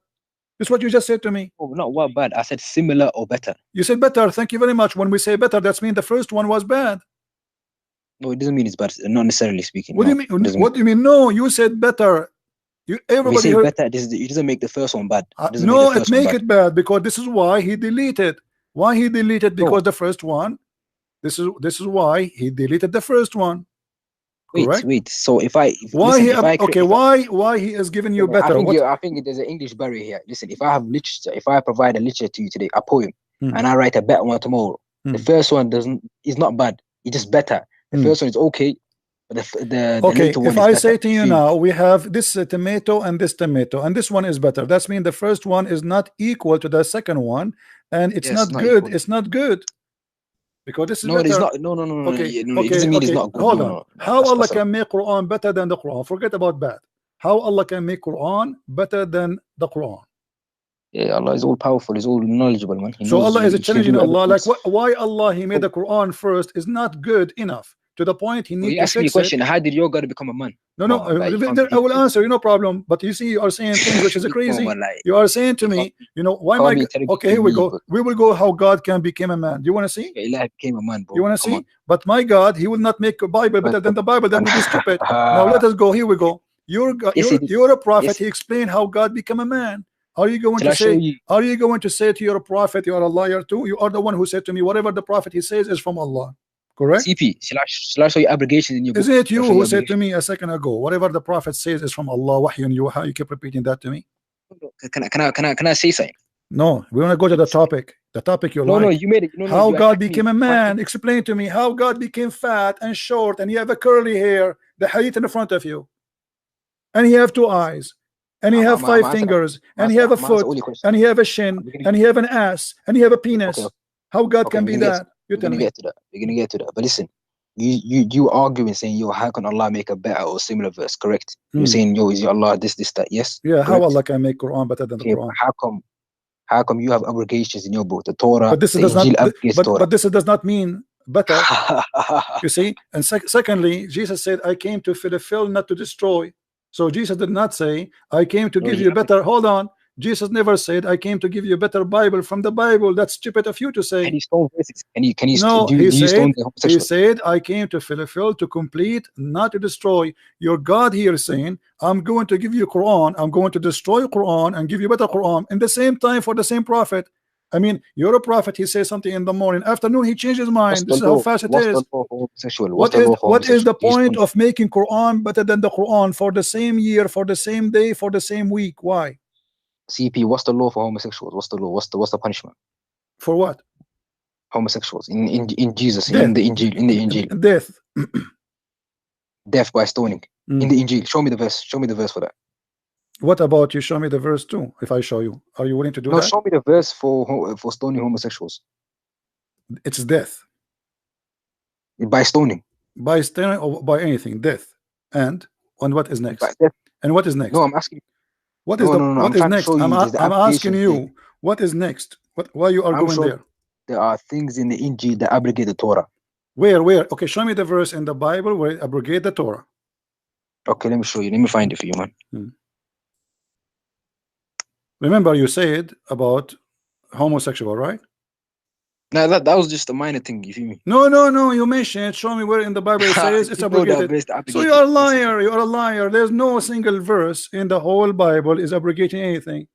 That's what you just said to me. Oh, not what bad. I said similar or better. You said better. Thank you very much. When we say better, that means the first one was bad. No, it doesn't mean it's bad. Not necessarily speaking. What do you mean? What do you mean? No, you said better. Everybody heard better. It doesn't make the first one bad. No, it make it bad because this is why he deleted. Why he deleted? Because the first one. This is why he deleted the first one. Wait. So why he is giving you better? I think there's an English barrier here. Listen, if I have literature, if I provide a literature to you today, a poem, and I write a better one tomorrow, the first one is not bad. It's just better. The first one is okay. Okay, if I say to you now, we have this tomato and this tomato, and this one is better. That means the first one is not equal to the second one, and it's not good. It's not good because this is better. It's not. No. Okay, it doesn't mean it's not good. Hold on. How Allah can make Quran better than the Quran? Forget about bad. How Allah can make Quran better than the Quran? Yeah, Allah is all powerful. He's all knowledgeable, man. So Allah is challenging Allah. Like why Allah He made the Quran first is not good enough. To the point he needs to ask me a question. How did your God become a man? No, I will answer. No problem. But you see, you are saying things which is crazy. You are saying to me, why am I? Okay, here we go. We will go how God can become a man. Do you want to see? Allah became a man, bro. You want to see? But my God, He will not make a Bible better than the Bible. That would be stupid. Now let us go. Here we go. You're a prophet. He explained how God became a man. Are you going to say? Are you going to say to your prophet you are a liar too? You are the one who said to me whatever the prophet he says is from Allah. Correct? CP, shall I show you abrogation in your book? Isn't it you who said to me a second ago, whatever the prophet says is from Allah, wahyun yuha? You keep repeating that to me. Can I say something? No, we want to go to the topic. The topic you like. No, you made it. How God became a man. Explain to me how God became fat and short and you have a curly hair, the hadith in front of you. And he have two eyes. And he have five fingers. And he have a foot. And he have a shin. And he have an ass. And he have a penis. How God can be that? We're gonna get to that. But listen, you arguing saying, how can Allah make a better or similar verse? Correct? You're saying, is your Allah this, that? Yes. Yeah. Correct? How Allah can make Quran better than the Quran? How come you have abrogations in your book, the Torah? But this does not mean better. You see. And secondly, Jesus said, "I came to fulfill, not to destroy." So Jesus did not say, "I came to give you better." Hold on. Jesus never said, "I came to give you a better Bible from the Bible." That's stupid of you to say. And he stole verses. He said, "I came to fulfill, to complete, not to destroy." Your God here is saying, "I'm going to give you Quran. I'm going to destroy Quran and give you better Quran." In the same time, for the same prophet. I mean, you're a prophet. He says something in the morning. Afternoon, he changes his mind. This is how fast it is. What is the point of making Quran better than the Quran for the same year, for the same day, for the same week? Why? CP, what's the law for homosexuals? What's the law? What's the punishment? For what? Homosexuals in Jesus, death. in the Injil. Death. Death by stoning. In the Injil. Show me the verse. Show me the verse for that. What about you show me the verse too? If I show you, are you willing to do that? No, show me the verse for stoning homosexuals. It's death. By stoning. By stoning or by anything, death. And what is next? And what is next? No, I'm asking. What is what is next? I'm asking you. What is next? Why you are going there? There are things in the Injil that abrogate the Torah. Where? Okay, show me the verse in the Bible where it abrogate the Torah. Okay, let me show you. Let me find it for you, man. Remember, you said about homosexual, right? No, that was just a minor thing. You feel me? No. You mentioned it. Show me where in the Bible it says it's abrogated. So you are a liar. You are a liar. There's no single verse in the whole Bible is abrogating anything.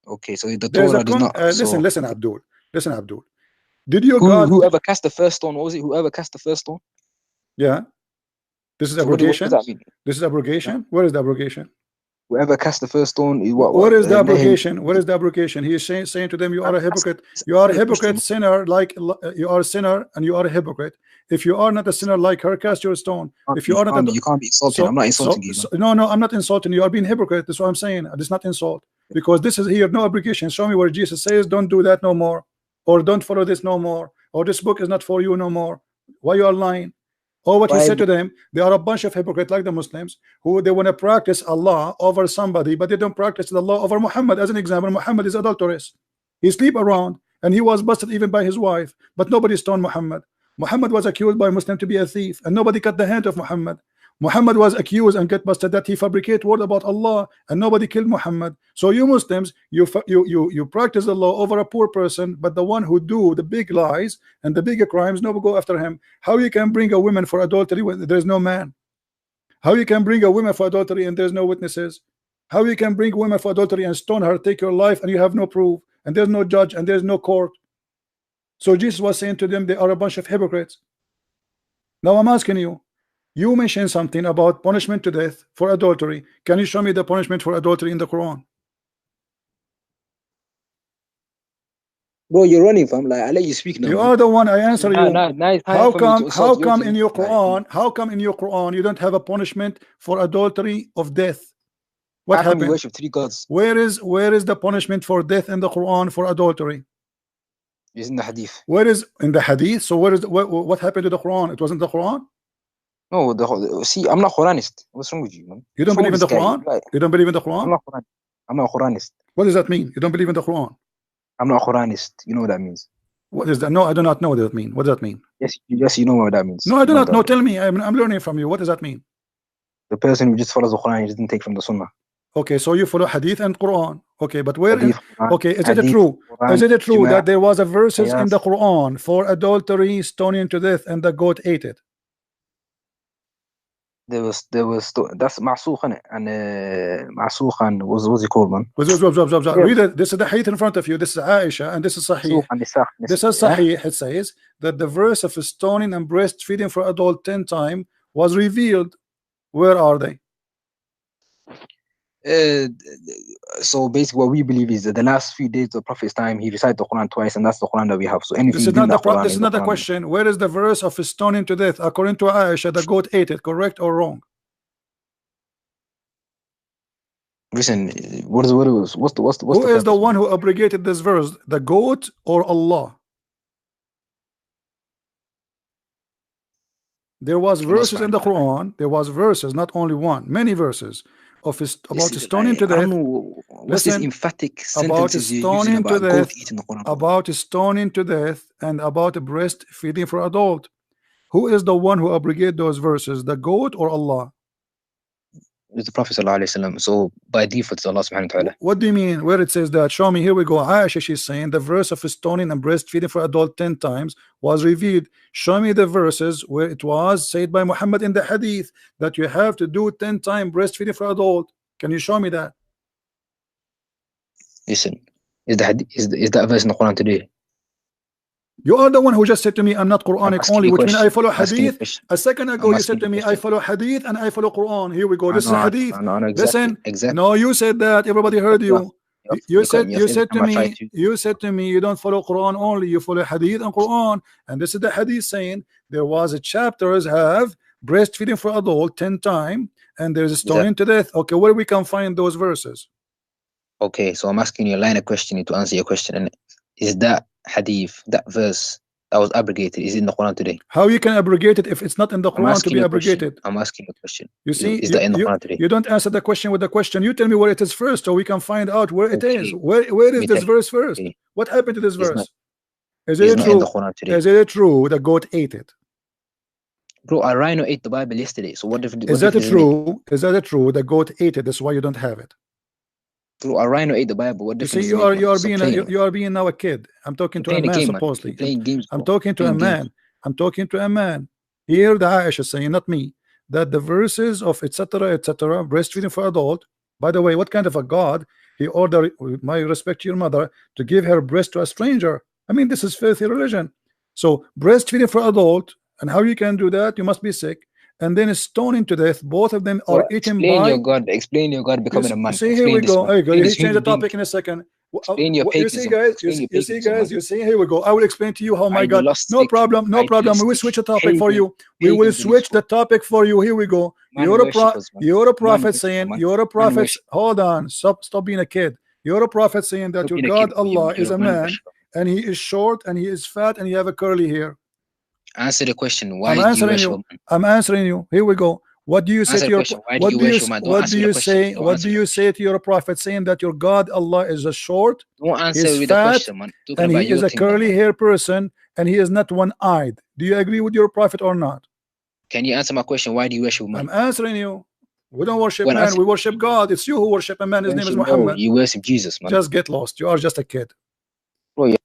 Okay, so the Torah does not. Listen, Abdul. Listen, Abdul. Did you whoever cast the first stone? What was it? Whoever cast the first stone? Yeah. This is abrogation. What does that mean? This is abrogation. Where is the abrogation? Whoever cast the first stone. What is the abrogation? What is the abrogation? He is saying to them, you are a hypocrite. You are a hypocrite sinner, like you are a sinner, and you are a hypocrite. If you are not a sinner like her, cast your stone. If you are not, you can't be insulting. I'm not insulting you. No, I'm not insulting you. You are being hypocrite. That's what I'm saying. This is not insult, because this is here no abrogation. Show me where Jesus says, don't do that no more, or don't follow this no more, or this book is not for you no more. Why you are lying? Or what he said to them, they are a bunch of hypocrites like the Muslims who they want to practice Allah over somebody, but they don't practice the law over Muhammad. As an example, Muhammad is adulterous. He sleep around, and he was busted even by his wife, but nobody stoned Muhammad. Muhammad was accused by Muslim to be a thief, and nobody cut the hand of Muhammad. Muhammad was accused and get busted that he fabricate word about Allah, and nobody killed Muhammad. So you Muslims, you practice the law over a poor person, but the one who do the big lies and the bigger crimes, nobody go after him. How you can bring a woman for adultery when there is no man? How you can bring a woman for adultery and there's no witnesses? How you can bring women for adultery and stone her, take your life, and you have no proof, and there's no judge, and there's no court? So Jesus was saying to them, they are a bunch of hypocrites. Now I'm asking you, you mentioned something about punishment to death for adultery. Can you show me the punishment for adultery in the Quran? Bro, you're running, fam. Like, I let you speak now. You are the one. I answer you. How come in your Quran? Like, how come in your Quran you don't have a punishment for adultery of death? What happened? You worship 3 gods. Where is the punishment for death in the Quran for adultery? It's in the Hadith. Where is in the Hadith? So where is what happened to the Quran? It wasn't the Quran. No, see, I'm not Quranist. What's wrong with you, man? You don't believe in the Quran? Right. You don't believe in the Quran? I'm not Quranist. What does that mean? You don't believe in the Quran? I'm not Quranist. You know what that means? What is that? No, I do not know what that means. What does that mean? Yes, you know what that means. No, I do not know. Tell me. I'm learning from you. What does that mean? The person who just follows the Quran, he doesn't take from the Sunnah. Okay, so you follow Hadith and Quran. Okay, but where? Hadith, okay, is it true? Is it true that there was a verses in the Quran for adultery, stoning to death, and the goat ate it? There was that's Ma'sukh, and Ma'sukh, and what's it called, man? Read it. This is the hadith in front of you. This is Aisha, and this is Sahih. This is Sahih. It says that the verse of stoning and breastfeeding for adult 10 times was revealed. Where are they? So basically, what we believe is that the last few days of the Prophet's time, he recited the Quran twice, and that's the Quran that we have. So anything. This is not the question. Where is the verse of stoning to death? According to Aisha, the goat ate it. Correct or wrong? Listen, what's who is the one who abrogated this verse? The goat or Allah? There was verses in the Quran. There was verses, not only one, many verses. About stoning to death. What's this emphatic sentences about stoning to death, about stoning to death, and about breastfeeding for adult. Who is the one who abrogated those verses? The goat or Allah? It's the Prophet ﷺ. So by default, it's Allah subhanahu wa ta'ala. What do you mean? Where it says that? Show me. Here we go. Aisha, she's saying the verse of stoning and breastfeeding for adult 10 times was revealed. Show me the verses where it was said by Muhammad in the hadith that you have to do 10 times breastfeeding for adult. Can you show me that? Listen, is that verse in the Quran today? You are the one who just said to me, I'm not Quranic only, which means I follow hadith. A second ago, you said to me, I follow hadith and I follow Quran. Here we go. This is hadith. Listen, no, you said that. Everybody heard you. You said to me, you don't follow Quran only, you follow hadith and Quran. And this is the hadith saying there was a chapters have breastfeeding for adult 10 times, and there's a stoning to death. Okay, where we can find those verses? Okay, so I'm asking you a line of questioning to answer your question. And is that hadith, that verse that was abrogated, is it in the Quran today? How you can abrogate it if it's not in the Quran to be abrogated? I'm asking a question. You see, is that in the Quran today? You don't answer the question with the question. You tell me where it is first, so we can find out where it is. Where is this verse first? Okay. What happened to this verse? Is it true? Is it true the goat ate it? Bro, a rhino ate the Bible yesterday. So what if? Is that true? Is that true? The goat ate it. That's why you don't have it. Bro, a rhino ate the Bible. What You difference? see, you are being now a kid. I'm talking to a man, supposedly. Playing games, I'm talking to a man. I'm talking to a man. Here the Aisha is saying, not me, that the verses of etc. breastfeeding for adult. By the way, what kind of a God he ordered, with my respect to your mother, to give her breast to a stranger? I mean, this is filthy religion. So breastfeeding for adult, and how you can do that? You must be sick, and then stoning to death. Both of them are eaten by. Explain your God becoming a man. See, here we go. There you go. You change the topic in a second. You see, guys. You see. Here we go. I will explain to you how my God. No problem. No problem. We will switch the topic for you. We will switch the topic for you. Here we go. You're a prophet saying. You're a prophet. Hold on. Stop being a kid. You're a prophet saying that your God Allah is a man, and he is short, and he is fat, and he have a curly hair. Answer the question. I'm answering you. I'm answering you. Here we go. What do you say to your what do you say to your prophet saying that your God Allah is a short, is fat, and he is a curly hair person, and he is not one-eyed? Do you agree with your prophet or not? Can you answer my question? Why do you worship man? I'm answering you. We don't worship man, we worship God. It's you who worship a man. His name is Muhammad. You worship Jesus, man. Just get lost. You are just a kid. Bro, yeah.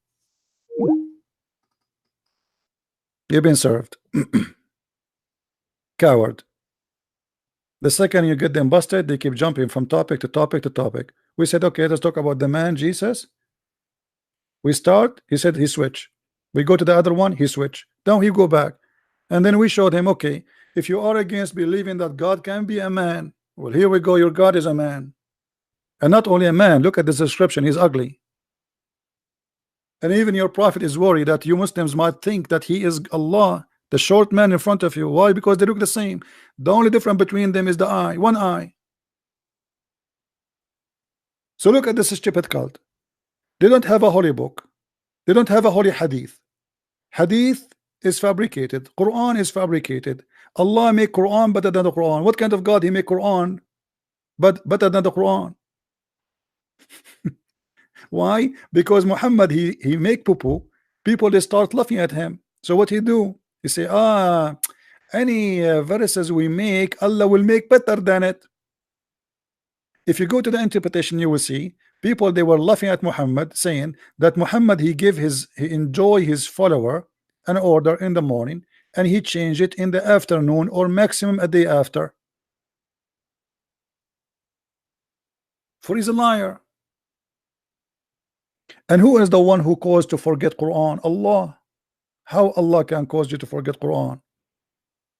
You've been served. Coward. The second you get them busted, they keep jumping from topic to topic to topic. We said, okay, let's talk about the man Jesus. We start, he said he switched. We go to the other one, he switched. Then he go back. And then we showed him, okay, if you are against believing that God can be a man, well, here we go, your God is a man. And not only a man, look at the description, he's ugly. And even your prophet is worried that you Muslims might think that he is Allah, the short man in front of you. Why? Because they look the same. The only difference between them is the eye, one eye. So look at this stupid cult. They don't have a holy book. They don't have a holy hadith. Hadith is fabricated. Quran is fabricated. Allah make Quran better than the Quran. What kind of God he make Quran but better than the Quran? Why? Because Muhammad he make poo-poo. People they start laughing at him. So what he do? He say, any verses we make, Allah will make better than it. If you go to the interpretation, you will see people they were laughing at Muhammad, saying that Muhammad he enjoy his follower an order in the morning, and he changed it in the afternoon or maximum a day after. For he's a liar. And who is the one who caused to forget Quran? Allah. How Allah can cause you to forget Quran?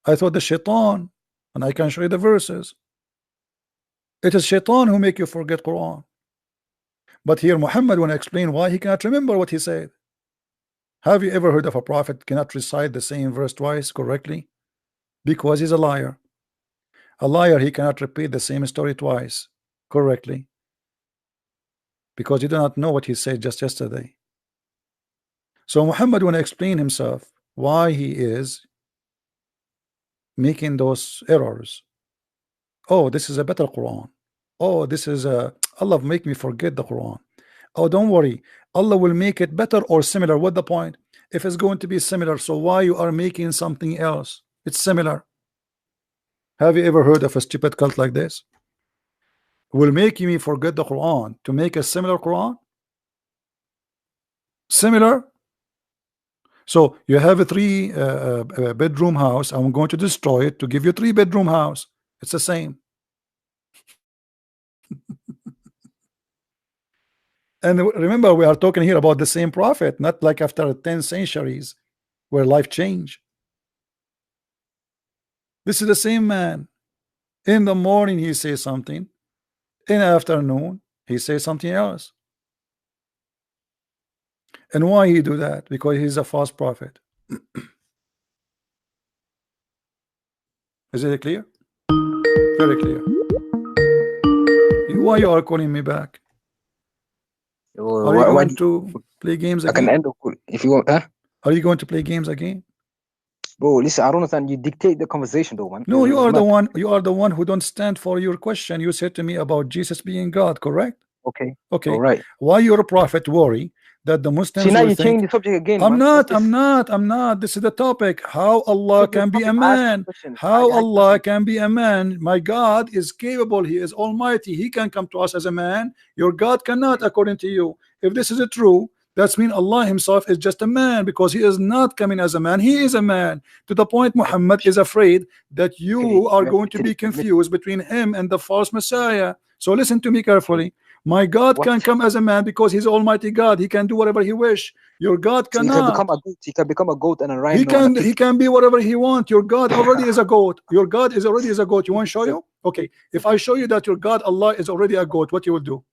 I thought the shaitan, and I can show you the verses. It is shaitan who make you forget Quran. But here Muhammad want to explain why he cannot remember what he said. Have you ever heard of a prophet cannot recite the same verse twice correctly? Because he's a liar. A liar, he cannot repeat the same story twice correctly. Because you do not know what he said just yesterday. So Muhammad want to explain himself why he is making those errors. Oh, this is a better Quran. Oh, this is a Allah make me forget the Quran. Oh, don't worry, Allah will make it better or similar. What the point? If it's going to be similar, so why you are making something else? It's similar. Have you ever heard of a stupid cult like this? Will make me forget the Quran to make a similar Quran? Similar? So you have a 3 bedroom house. I'm going to destroy it to give you 3 bedroom house. It's the same. And remember, we are talking here about the same prophet, not like after 10 centuries where life changed. This is the same man. In the morning he says something, in the afternoon he says something else. And why he do that? Because he's a false prophet. Is it clear? Very clear. Why you are calling me back? Are you going to play games again? I can end the call if you want. Are you going to play games again? Bro, listen, I don't understand. You dictate the conversation, though, man. No, you are the one. You are the one who don't stand for your question. You said to me about Jesus being God, correct? Okay. Okay. All right. Why your prophet worry that the Muslims See, now will you think. change the subject again. I'm man. not. This is the topic. How Allah can be a man? How Allah can be a man? My God is capable. He is almighty. He can come to us as a man. Your God cannot, according to you. If this is true, that's mean Allah himself is just a man, because he is not coming as a man. He is a man, to the point Muhammad is afraid that you are going to be confused between him and the false Messiah. So listen to me carefully. My God can come as a man because he's Almighty God. He can do whatever he wish. Your God cannot. He can become a goat and a rhino. He can be whatever he wants. Your God already is a goat. Your God is already a goat. You want to show you? Okay. If I show you that your God Allah is already a goat, what you will do?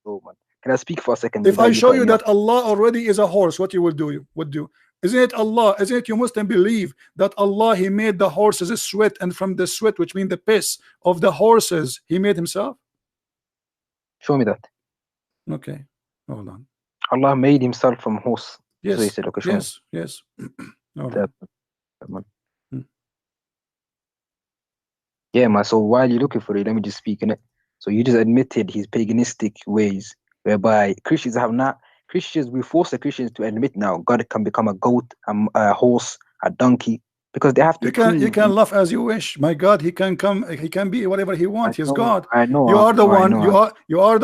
Oh, man. Can I speak for a second? If I show you that Allah already is a horse, what you will do? You would do. Isn't it Allah? Isn't it you Muslim believe that Allah, he made the horses sweat, and from the sweat, which means the piss of the horses, he made himself? Show me that. Okay, hold on. Allah made himself from horse. Yes. So he said, okay, yes. Man. Yeah, man. So while you're looking for it, let me just speak in it. So you just admitted his paganistic ways, whereby Christians we force the Christians to admit now God can become a goat, a horse, a donkey, because they have to. You can laugh as you wish. My God, he can come. He can be whatever he wants. He's God. I know. You are the one. You are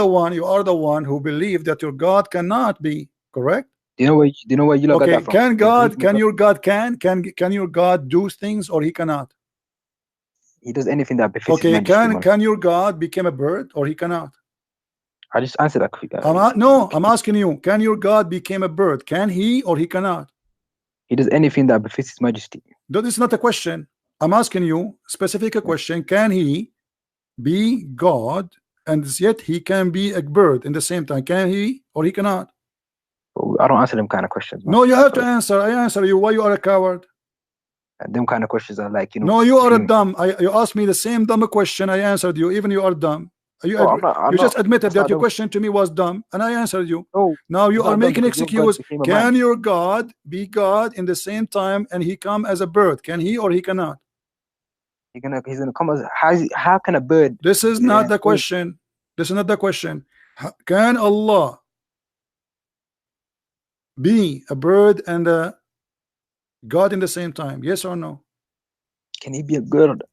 the one who believe that your God cannot be correct. Do you know where you got that from? Can your God do things, or he cannot? He does anything that befits his majesty. Can your God become a bird, or he cannot? I just answered that. I'm asking you. Can your God become a bird? Can he, or he cannot? He does anything that befits his majesty. This is not a question. I'm asking you specific a question. Can he be God and yet he can be a bird in the same time? Can he, or he cannot? I don't answer them kind of questions. Man. No, you have to answer. I answer you. Why you are a coward? Them kind of questions are like, No, you are a dumb. You asked me the same dumb question. I answered you. Even you are dumb. You just admitted that your question to me was dumb, and I answered you. No, now you are making excuse. Can your God be God in the same time and he come as a bird? Can he, or he cannot? He's gonna come as how can a bird? This is not the question. This is not the question. Can Allah be a bird and a God in the same time? Yes or no? Can he be a bird?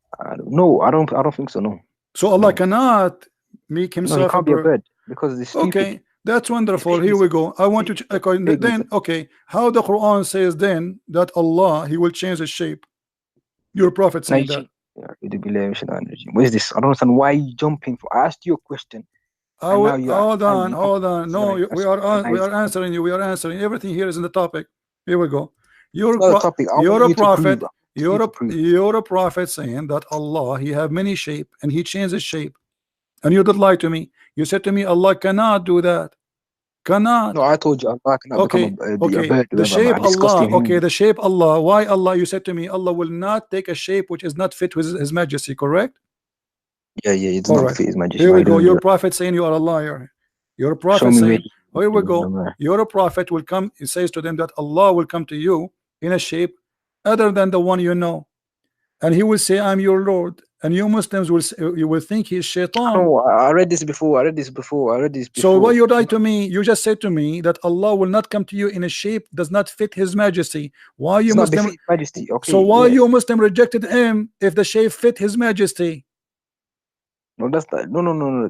No, I don't think so. No. So Allah cannot make himself he can't be a bird because it's stupid. Okay, that's wonderful. Here we go. I want to then okay, how the Quran says then that Allah, he will change his shape. Your prophet saying that. What is this? I don't understand why you jumping for. I asked you a question. Hold on. No, we are answering you. We are answering. Everything here is in the topic. Here we go. You're a prophet. You're a prophet saying that Allah, he have many shape and he changes shape. And you did lie to me. You said to me, Allah cannot do that. Cannot. No, I told you Allah cannot become a bird. The shape Allah. Okay, the shape Allah. Why Allah? You said to me, Allah will not take a shape which is not fit with his majesty, correct? Yeah, it's not fit his majesty. Here we go. Your prophet saying you are a liar. Your prophet saying, here we go. Your prophet will come. He says to them that Allah will come to you in a shape other than the one you know. And he will say, I'm your Lord. And you Muslims you will think he's shaitan. No, I read this before. So why you lied to me? You just said to me that Allah will not come to you in a shape does not fit his majesty. Why you Muslim? Majesty. Okay, so why you Muslim rejected him if the shape fit his majesty? No, that's not, no.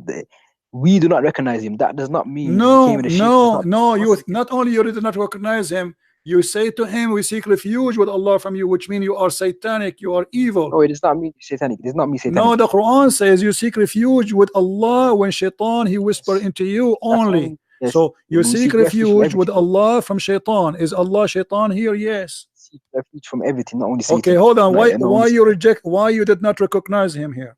We do not recognize him. That does not mean no. You not only you did not recognize him. You say to him, we seek refuge with Allah from you, which means you are satanic, you are evil. No, it does not mean satanic. It does not mean satanic. No, the Quran says you seek refuge with Allah when shaitan, he whisper into you only. Yes. So you seek refuge with Allah from shaitan. Is Allah shaitan here? Yes. Seek refuge from everything, not only Satan. Okay, hold on. Why you did not recognize him here?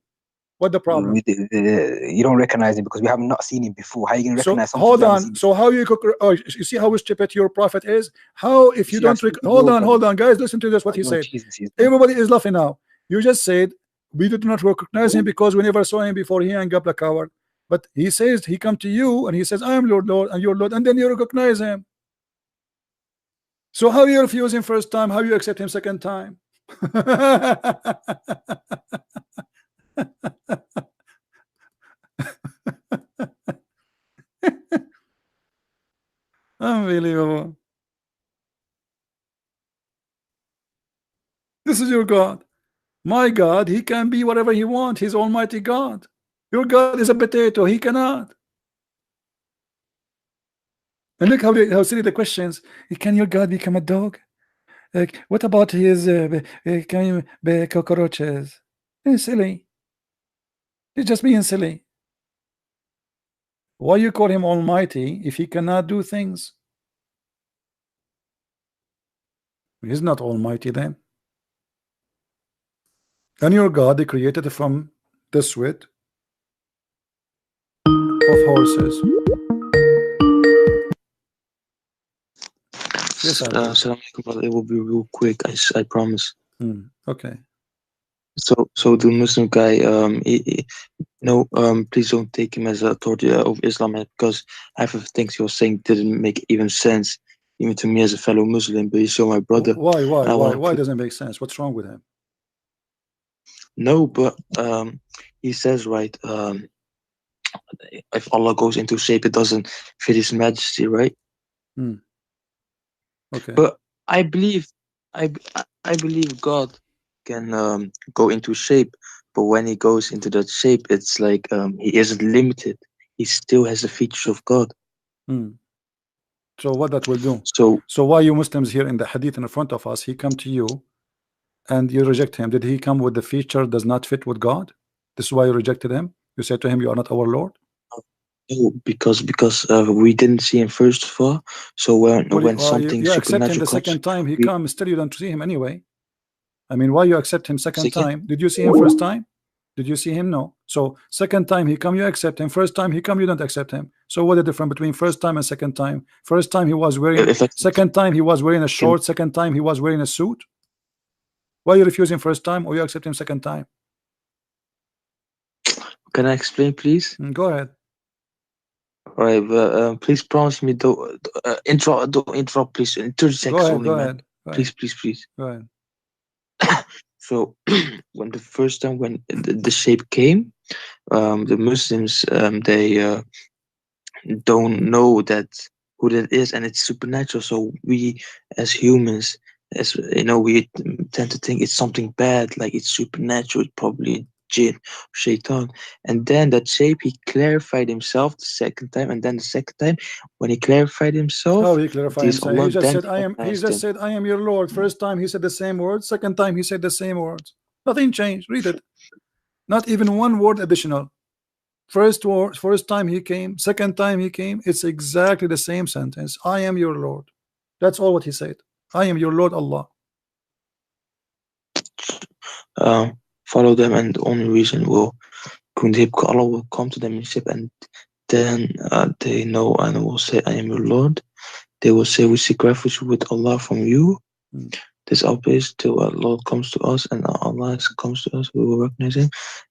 What the problem? You don't recognize him because we have not seen him before. How are you going to recognize something? Hold on. So how you you see how stupid your prophet is? How if you don't hold on, guys, listen to this. What he said. Everybody is laughing now. You just said we did not recognize him because we never saw him before he hung up the coward. But he says he come to you and he says, I am Lord, and your Lord, and then you recognize him. So how you refuse him first time? How you accept him second time? Oh Unbelievable. This is your God. My God, he can be whatever he wants. He's Almighty God. Your God is a potato. He cannot. And look how silly the questions. Can your God become a dog? What about his can you be cockroaches? It's silly. He's just being silly. Why you call him Almighty if he cannot do things? He's not Almighty then. And your God, they created from the sweat of horses. Yes, Assalamu alaikum, brother. It will be real quick. I promise. Okay. So the Muslim guy, please don't take him as a authority of Islam, because half of the things he was saying didn't make even sense, even to me as a fellow Muslim. But he's still my brother. Why doesn't it make sense? What's wrong with him? No, but he says, right, if Allah goes into shape, it doesn't fit His Majesty, right? Okay. But I believe God can go into shape, but when he goes into that shape, it's like he isn't limited. He still has the features of God. So what that will do? So why you Muslims here in the hadith in front of us, he come to you and you reject him? Did he come with the feature does not fit with God? This is why you rejected him? You said to him, you are not our Lord? No, because we didn't see him first of all. So when something you accept him the supernatural second comes, time he comes, still you don't see him anyway. I mean, why you accept him second Second? time? Did you see him first time? Did you see him? No. So second time he come, you accept him. First time he come, you don't accept him. So what is the difference between first time and second time? First time he was wearing, second time he was wearing a short, second time he was wearing a suit. Why you refusing first time or you accept him second time? Can I explain, please? Go ahead. All right, but please promise me don't interrupt, please. In 30 seconds only, man. Please. Go ahead. So when the first time when the shape came, the Muslims they don't know that who that is, and it's supernatural. So we as humans, as you know, we tend to think it's something bad, like it's supernatural, it's probably jinn, shaitan. And then that shape, he clarified himself the second time, and then the second time when he clarified himself, how he clarified himself? Allah He just then said I am your Lord. First time he said the same words, second time he said the same words. Nothing changed. Read it. Not even one word additional. First time he came, second time he came, it's exactly the same sentence. I am your Lord. That's all what he said. I am your Lord Allah. Follow them, and the only reason Allah will come to them in ship, and then they know and will say, I am your Lord. They will say, we seek refuge with Allah from you. This obeys till Allah comes to us, and Allah comes to us, we will recognize him.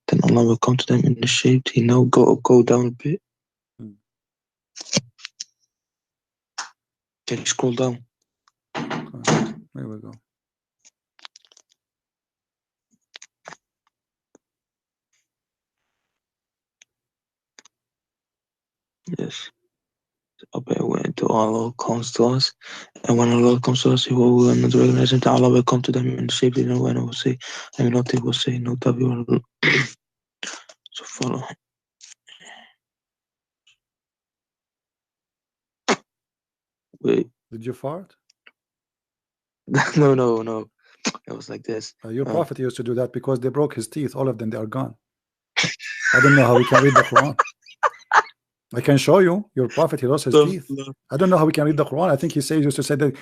Then Allah will come to them in the shape. Go down a bit. Can you scroll down? There we go. Yes. Okay, until Allah comes to us, and when Allah comes to us, He will not recognize him. Allah will come to them in the shape, and when I will say, I mean, not they will say, no, W. So follow. Wait. Did you fart? No. It was like this. Your prophet used to do that because they broke his teeth. All of them, they are gone. I don't know how we can read the Quran. I can show you. Your prophet, he lost his teeth. I don't know how we can read the Quran. I think he used to say that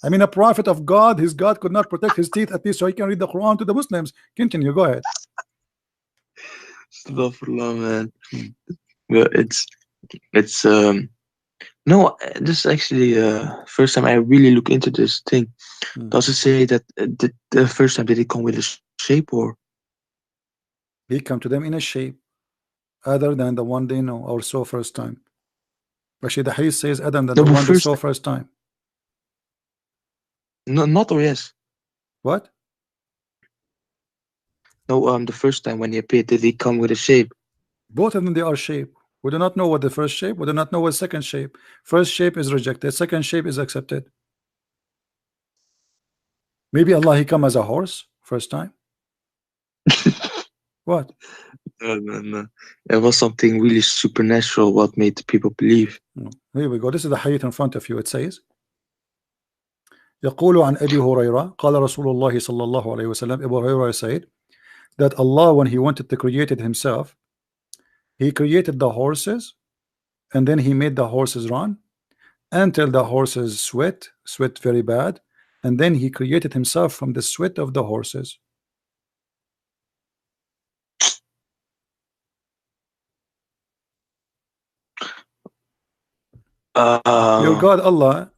I mean, a prophet of God, his God could not protect his teeth, at least so he can read the Quran to the Muslims. Continue, go ahead. Astaghfirullah, man. Well, it's no, this is actually first time I really look into this thing. Does it say that the first time did he come with a shape, or he come to them in a shape other than the one they know or saw first time? Actually, the hadith says other than the one they saw first time. No, not or yes. What? No, the first time when he appeared, did he come with a shape? Both of them, they are shape. We do not know what the first shape. We do not know what second shape. First shape is rejected. Second shape is accepted. Maybe Allah he come as a horse first time. What? No. It was something really supernatural what made the people believe. Here we go. This is the hadith in front of you. It says يقول عن أبي هريرة قال رسول الله صلى الله عليه وسلم. Abu Hurairah said that Allah, when he wanted to create it himself, he created the horses, and then he made the horses run until the horses sweat very bad, and then he created himself from the sweat of the horses. Your God Allah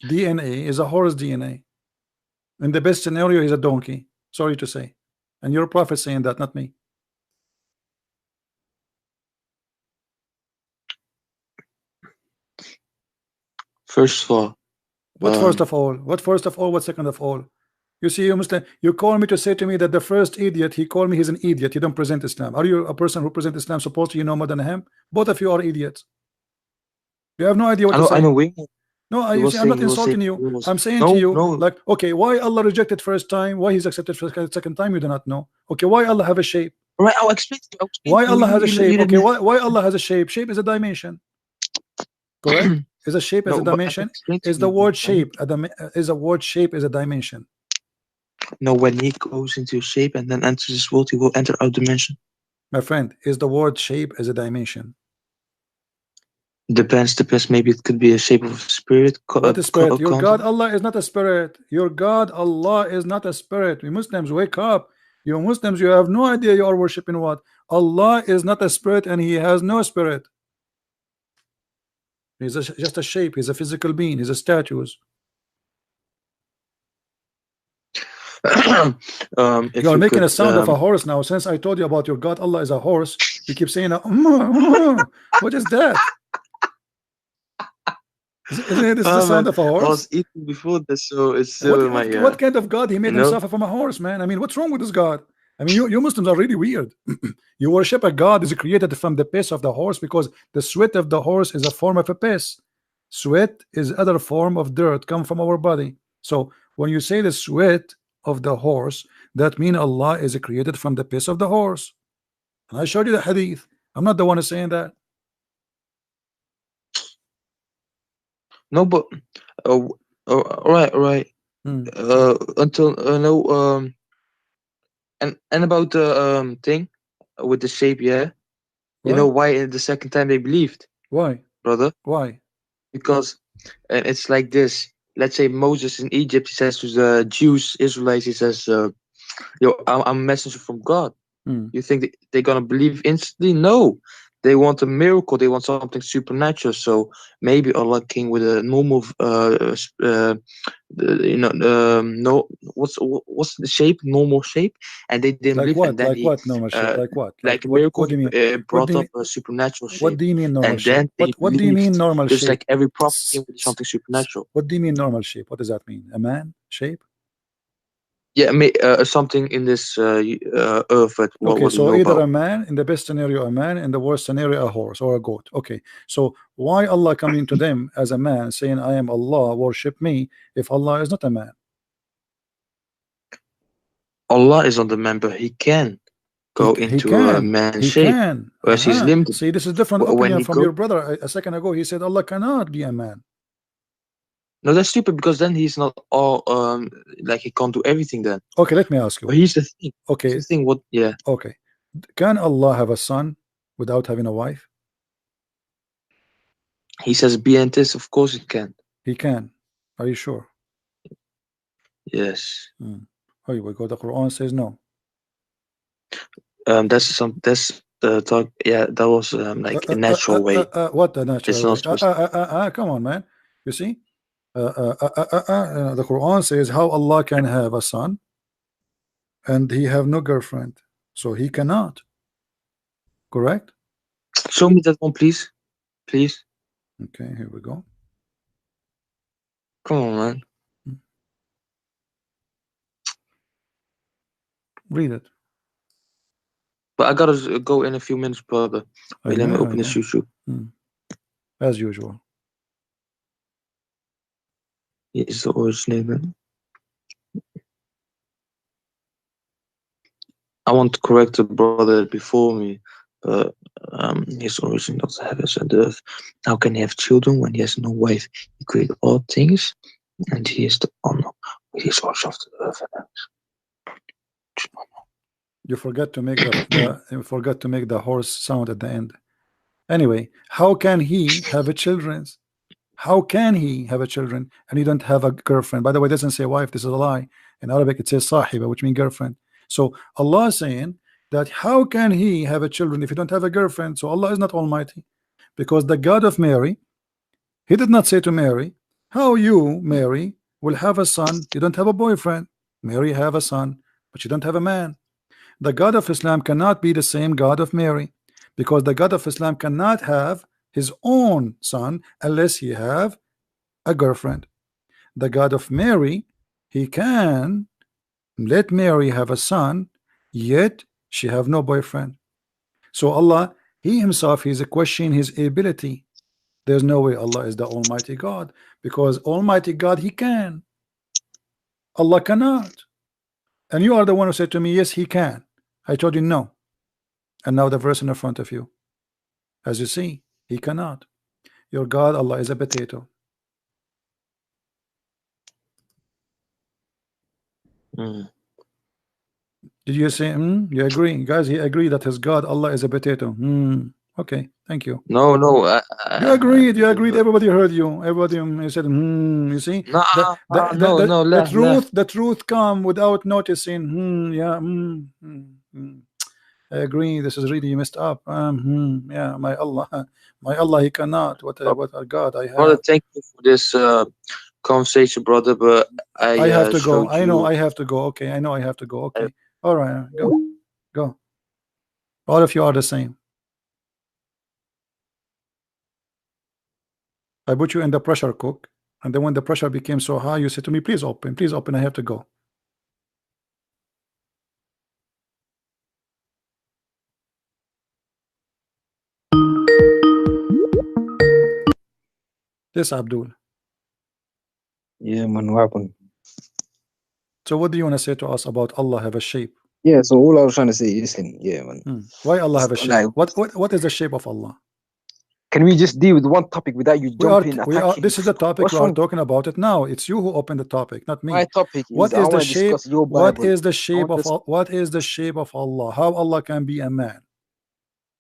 DNA is a horse DNA. In the best scenario, he's a donkey. Sorry to say. And your prophet saying that, not me. First of all, what first of all? What first of all? What second of all? You see, you Muslim, you call me to say to me that the first idiot, he called me he's an idiot. You don't present Islam. Are you a person who presents Islam supposed to know more than him? Both of you are idiots. You have no idea what to say. No, you see, I'm not insulting you. I'm saying to you, like, okay, why Allah rejected first time? Why He's accepted first second time? You do not know. Okay, why Allah have a shape? Right, I'll explain to you. Why Allah has a shape? Okay, why Allah has a shape? Shape is a dimension. Correct? Is a shape as a dimension? Is the word shape is a word shape is a dimension? No, when he goes into shape and then enters this world, he will enter our dimension. My friend, is the word shape as a dimension? Depends. Maybe it could be a shape of a spirit. What is spirit? Your God Allah is not a spirit. Your God Allah is not a spirit. We Muslims, wake up. You Muslims, you have no idea you are worshiping what? Allah is not a spirit, and He has no spirit. He's just a shape. He's a physical being. He's a statue. You are making a sound of a horse now. Since I told you about your God Allah is a horse, you keep saying what is that? Isn't it the sound of a horse? I was eating before this, so it's still what kind of God he made himself from a horse, man? I mean, what's wrong with this God? I mean, you Muslims are really weird. You worship a God is created from the piss of the horse, because the sweat of the horse is a form of a piss. Sweat is other form of dirt come from our body. So when you say the sweat of the horse, that means Allah is created from the piss of the horse. And I showed you the hadith. I'm not the one who's saying that. No, but right. Until no, and about the thing with the shape, yeah. What? You know why the second time they believed? Why, brother? Why? Because it's like this. Let's say Moses in Egypt, he says to the Jews, Israelites, he says, "Yo, I'm a messenger from God." You think they're gonna believe instantly? No, they want a miracle. They want something supernatural. So maybe Allah came with a normal, no, what's the shape? Normal shape, and they didn't like believe. What? And then like what? Normal shape? Like what? Like a what, miracle what do you mean? brought up a supernatural shape. What do you mean normal and shape? Then What do you mean normal just shape? Like every prophet came with something supernatural. What do you mean normal shape? What does that mean? A man shape? Yeah, something in this earth. Okay, so either a man, in the best scenario a man, in the worst scenario a horse or a goat. Okay, so why Allah coming to them as a man saying I am Allah, worship me, if Allah is not a man? Allah is on the man, but he can go into a man shape. Whereas he's limited. See, this is different opinion from your brother. A second ago he said Allah cannot be a man. No, that's stupid, because then he's not all like he can't do everything then. Okay, let me ask you. But here's the thing. Okay. Here's the thing, what? Yeah. Okay. Can Allah have a son without having a wife? He says this, of course he can. He can. Are you sure? Yes. Oh, we go. The Quran says no. That's talk. Yeah, that was like a natural way. What the natural way? Come on, man. You see, the Quran says how Allah can have a son, and he have no girlfriend, so he cannot. Correct? Show me that one, please. Please. Okay, here we go. Come on, man. Read it. But I gotta go in a few minutes, brother. Wait, let me open this YouTube. As usual. It's the originator. I want to correct the brother before me, but his origin of the heavens and the earth. How can he have children when he has no wife? He created all things, and he is the honor with his origin of the earth and heavens. You forgot to make the horse sound at the end. Anyway, how can he have a children? How can he have a children and he don't have a girlfriend? By the way, it doesn't say wife. This is a lie. In Arabic, it says sahiba, which means girlfriend. So Allah is saying that how can he have a children if he don't have a girlfriend? So Allah is not almighty, because the God of Mary, he did not say to Mary, how you, Mary, will have a son, you don't have a boyfriend. Mary have a son, but you don't have a man. The God of Islam cannot be the same God of Mary, because the God of Islam cannot have his own son unless he have a girlfriend. The God of Mary, he can let Mary have a son, yet she have no boyfriend. So Allah, he himself, is questioning his ability. There's no way Allah is the Almighty God, because Almighty God, he can. Allah cannot. And you are the one who said to me, yes, he can. I told you no. And now the verse in the front of you. As you see, he cannot. Your God, Allah, is a potato. Did you say you agree? Guys, he agreed that his God, Allah, is a potato. Okay, thank you. No, you agreed. You agreed. Everybody heard you. Everybody you said you see? The truth come without noticing. I agree. This is really messed up. Yeah, my Allah, he cannot. What a God I have. Brother, thank you for this conversation, brother. But I have to go. I know I have to go. Okay, I know I have to go. Okay, all right, go. All of you are the same. I put you in the pressure cook, and then when the pressure became so high, you said to me, please open, I have to go. Yes, Abdul. Yeah, man, what happened? So what do you want to say to us about Allah have a shape? Yeah, so all I was trying to say, listen, yeah, man. Why Allah have a shape? What is the shape of Allah? Can we just deal with one topic without you jumping? This is the topic we are talking about it now. It's you who opened the topic, not me. My topic is what is the shape? What is the shape of what is the shape of Allah? How Allah can be a man?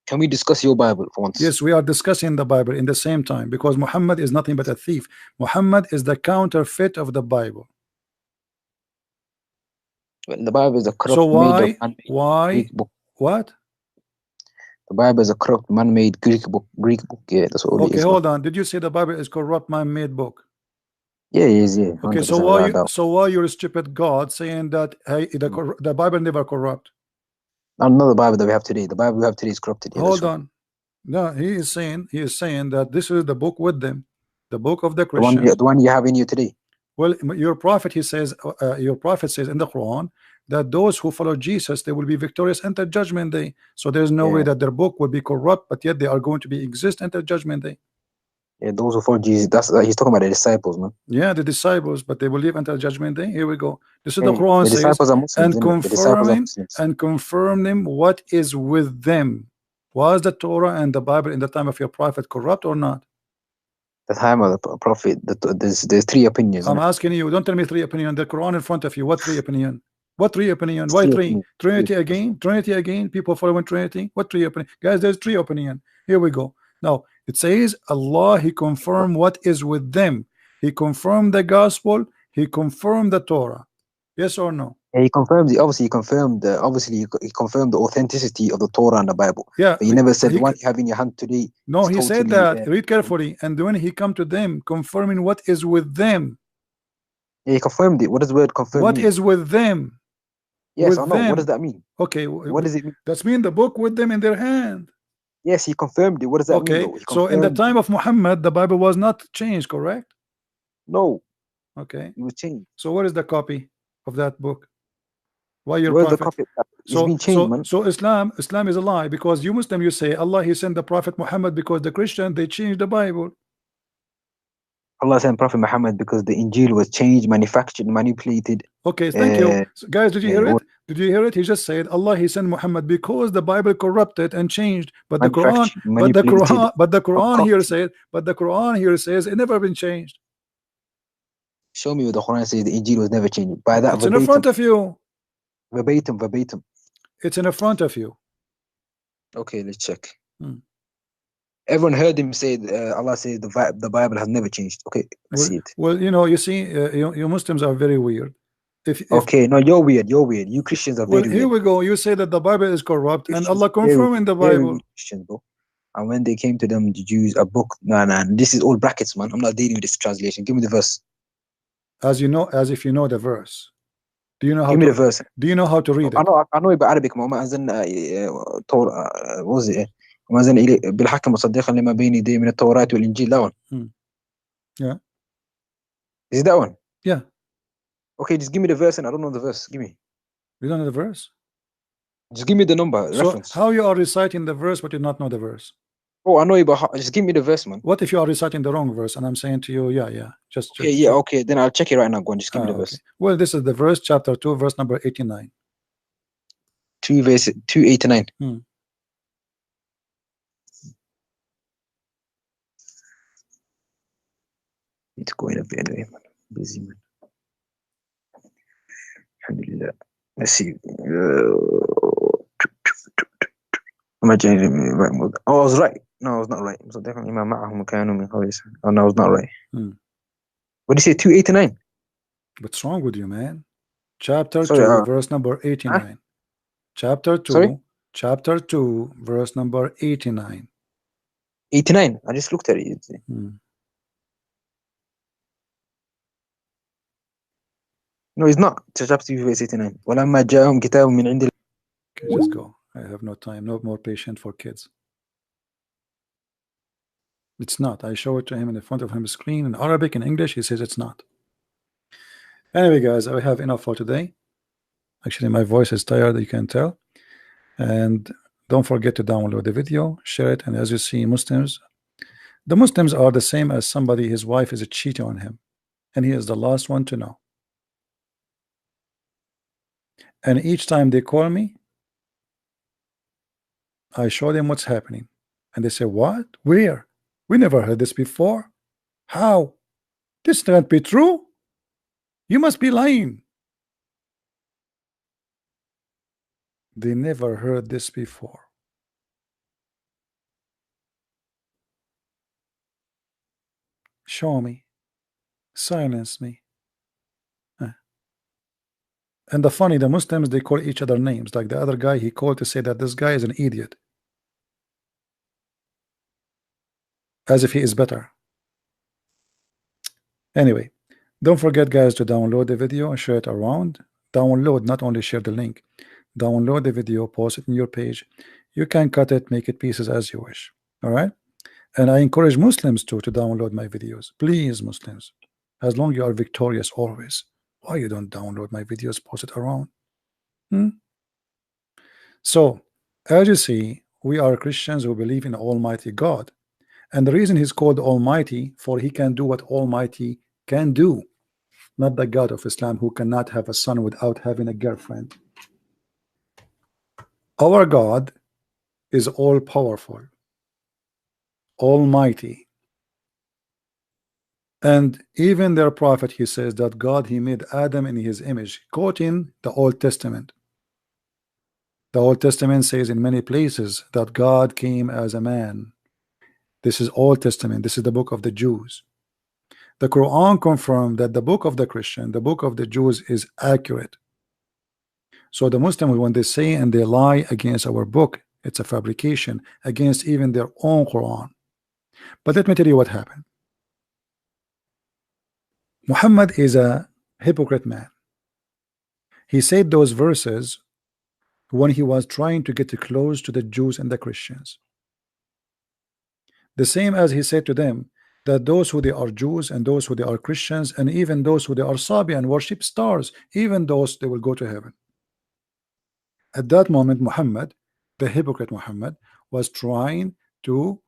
Can we discuss your Bible for once? Yes, we are discussing the Bible in the same time, because Muhammad is nothing but a thief. Muhammad is the counterfeit of the Bible. The Bible is a corrupt, so why book. What? The Bible is a corrupt man-made Greek book. Yeah, that's all it is. Okay, hold on. Did you say the Bible is corrupt man-made book? Yeah, it is. Yeah. Okay, so why you're a stupid God saying that hey, the Bible never corrupt? Not the Bible that we have today. The Bible we have today is corrupted. Yeah, hold on. No, he is saying that this is the book with them, the book of the Christians. The one you have in you today. Well, your prophet, he says, your prophet says in the Quran that those who follow Jesus, they will be victorious until judgment day. So there's no way that their book will be corrupt, but yet they are going to be exist until judgment day. Yeah, those who follow Jesus, he's talking about the disciples, man. Yeah, the disciples, but they will live until judgment day. Here we go. This is the Quran the disciples are Muslims, and confirming what is with them. Was the Torah and the Bible in the time of your prophet corrupt or not? The time of the prophet, there's three opinions. I'm asking you, don't tell me three opinions. The Quran in front of you. What three opinion? What three opinion? Why three? Trinity again? Trinity again? People following Trinity? What three opinion? Guys, there's three opinion. Here we go. Now it says Allah, he confirmed what is with them. He confirmed the gospel. He confirmed the Torah. Yes or no? Yeah, he confirmed he confirmed the authenticity of the Torah and the Bible. Yeah, but he never said what you have in your hand today. No, he said that. Read carefully. And when he come to them, confirming what is with them. Yeah, he confirmed it. What does the word confirm What mean? Is with them? Yes, with I know. Them. What does that mean? Okay. What does it mean? That's mean the book with them in their hand. Yes, he confirmed it. What does that mean? Okay. So in the time of Muhammad, the Bible was not changed, correct? No. Okay. It was changed. So what is the copy of that book? Why your Where's the prophet? copy? It's been changed, man. So Islam is a lie, because you Muslim, you say Allah, he sent the Prophet Muhammad, because the Christian, they changed the Bible. Allah sent Prophet Muhammad because the Injil was changed, manufactured, manipulated. Okay, thank you. So guys, did you hear it? Did you hear it? He just said Allah, he sent Muhammad because the Bible corrupted and changed, but the Quran, but the Quran here says it never been changed. Show me where the Quran says the Injil was never changed. By that it's in front of you. Verbatim. It's in front of you. Okay, let's check. Everyone heard him say Allah says the Bible has never changed. Okay, let's see it. Well, you see, you Muslims are very weird. Okay, no, you're weird. You Christians are very weird. Here we go. You say that the Bible is corrupt, and Allah confirmed in the Bible. Christians, bro. And when they came to them, the Jews, a book. Nah, this is all brackets, man. I'm not dealing with this translation. Give me the verse. As if you know the verse. Do you know how? Give me the verse. Do you know how to read it? I know it by Arabic. ما أذن what was it? وما أذن بالحق مصدقا لما بين يديه من التوراة والإنجيل. That one. Yeah. Is it that one? Yeah. Okay, just give me the verse, and I don't know the verse. Give me. You don't know the verse? Just give me the number, reference. How you are reciting the verse but you not know the verse? Oh, I know it, but just give me the verse, man. What if you are reciting the wrong verse and I'm saying to you, yeah, okay, then I'll check it right now. Go on, just give me the verse. Well, this is the verse, chapter 2, verse number 89. 289. Need to go in a bit anyway, man. Busy, man. Alhamdulillah. Let's see. Oh, I was right. No, I was not right. So definitely oh, no, I was not right. What did you say? 289? What's wrong with you, man? Chapter 2, verse number 89. Huh? Chapter 2, verse number 89. 89? I just looked at it. No, it's not. Chapter 2, verse 89. Okay, just go. I have no time, no more patience for kids. It's not. I show it to him in the front of him screen in Arabic and English. He says it's not. Anyway, guys, I have enough for today. Actually, my voice is tired, you can tell. And don't forget to download the video, share it, and as you see, the Muslims are the same as somebody, his wife is cheating on him, and he is the last one to know. And each time they call me, I show them what's happening, and they say, what? Where? We never heard this before. How? This can't be true. You must be lying. They never heard this before. Show me. Silence me. And the Muslims, they call each other names. Like the other guy, he called to say that this guy is an idiot. As if he is better. Anyway, don't forget, guys, to download the video and share it around. Download, not only share the link. Download the video, post it in your page. You can cut it, make it pieces as you wish. All right? And I encourage Muslims to download my videos. Please, Muslims, as long as you are victorious always. Why you don't download my videos, post it around? So, as you see, we are Christians who believe in Almighty God. And the reason he's called Almighty, for he can do what Almighty can do. Not the God of Islam who cannot have a son without having a girlfriend. Our God is all-powerful, Almighty. And even their prophet, he says that God, he made Adam in his image, quoting the Old Testament. The Old Testament says in many places that God came as a man. This is Old Testament. This is the book of the Jews. The Quran confirmed that the book of the Christian, the book of the Jews, is accurate. So the Muslims, when they say and they lie against our book, it's a fabrication against even their own Quran. But let me tell you what happened. Muhammad is a hypocrite man. He said those verses when he was trying to get close to the Jews and the Christians. The same as he said to them that those who they are Jews and those who they are Christians and even those who they are Sabi and worship stars, even those they will go to heaven. At that moment, Muhammad, the hypocrite Muhammad, was trying to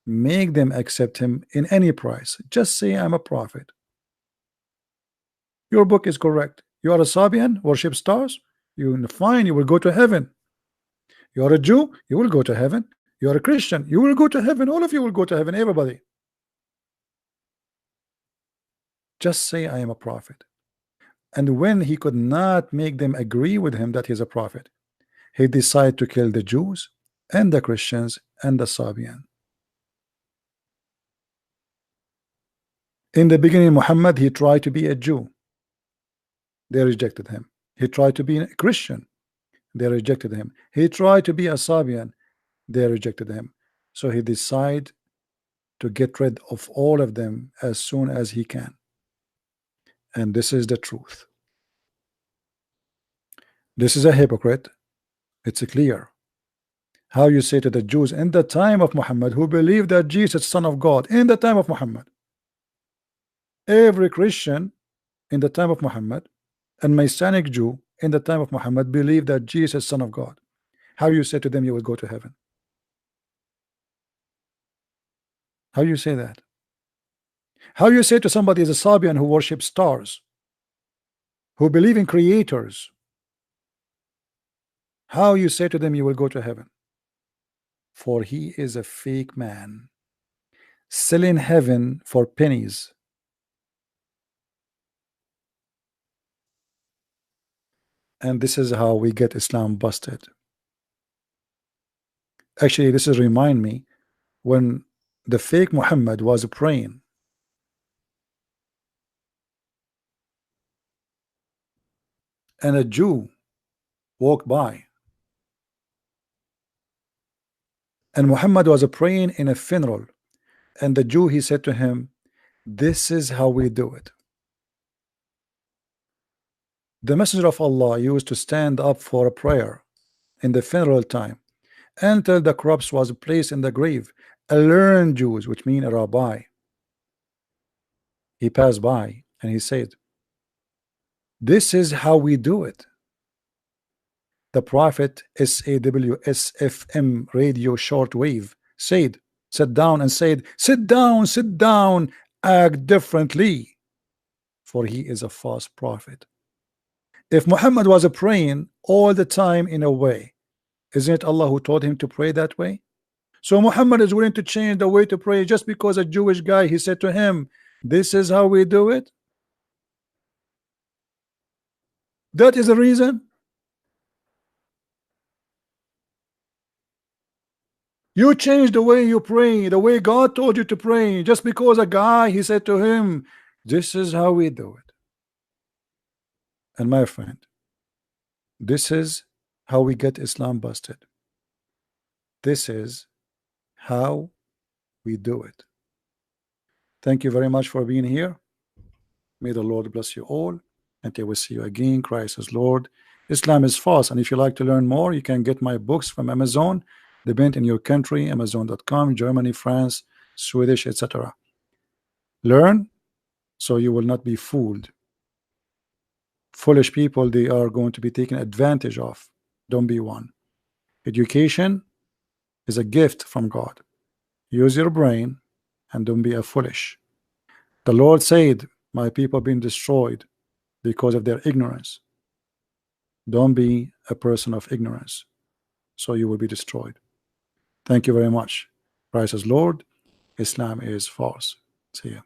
make them accept him in any price. Just say I'm a prophet. Your book is correct. You are a Sabian, worship stars. You fine, you will go to heaven. You are a Jew, you will go to heaven. You are a Christian, you will go to heaven. All of you will go to heaven, everybody. Just say I am a prophet. And when he could not make them agree with him that he's a prophet, he decided to kill the Jews and the Christians and the Sabian. In the beginning, Muhammad, he tried to be a Jew. They rejected him. He tried to be a Christian. They rejected him. He tried to be a Sabian. They rejected him. So he decided to get rid of all of them as soon as he can. And this is the truth. This is a hypocrite. It's clear. How you say to the Jews in the time of Muhammad who believed that Jesus is Son of God in the time of Muhammad. Every Christian in the time of Muhammad and Messianic Jew in the time of Muhammad believed that Jesus is Son of God. How you say to them you will go to heaven? How you say that? How you say to somebody is a Sabian who worships stars, who believe in creators, how you say to them you will go to heaven? For he is a fake man selling heaven for pennies. And this is how we get Islam busted. Actually, this is remind me when the fake Muhammad was praying, and a Jew walked by, and Muhammad was praying in a funeral, and the Jew, he said to him, this is how we do it. The Messenger of Allah used to stand up for a prayer in the funeral time until the corpse was placed in the grave. A learned Jew, which means a rabbi, he passed by and he said, this is how we do it. The Prophet SAWSFM radio shortwave said, sat down and said, sit down, act differently, for he is a false prophet. If Muhammad was praying all the time in a way, isn't it Allah who told him to pray that way? So Muhammad is willing to change the way to pray just because a Jewish guy, he said to him, this is how we do it. That is the reason. You change the way you pray, the way God told you to pray, just because a guy, he said to him, this is how we do it. And my friend, this is how we get Islam busted. This is how we do it. Thank you very much for being here. May the Lord bless you all. Until we see you again, Christ is Lord. Islam is false. And if you like to learn more, you can get my books from Amazon. Depend in your country, Amazon.com, Germany, France, Swedish, etc. Learn so you will not be fooled. Foolish people, they are going to be taken advantage of. Don't be one. Education is a gift from God. Use your brain and don't be a foolish. The Lord said, my people being destroyed because of their ignorance. Don't be a person of ignorance, so you will be destroyed. Thank you very much. Christ is Lord. Islam is false. See ya.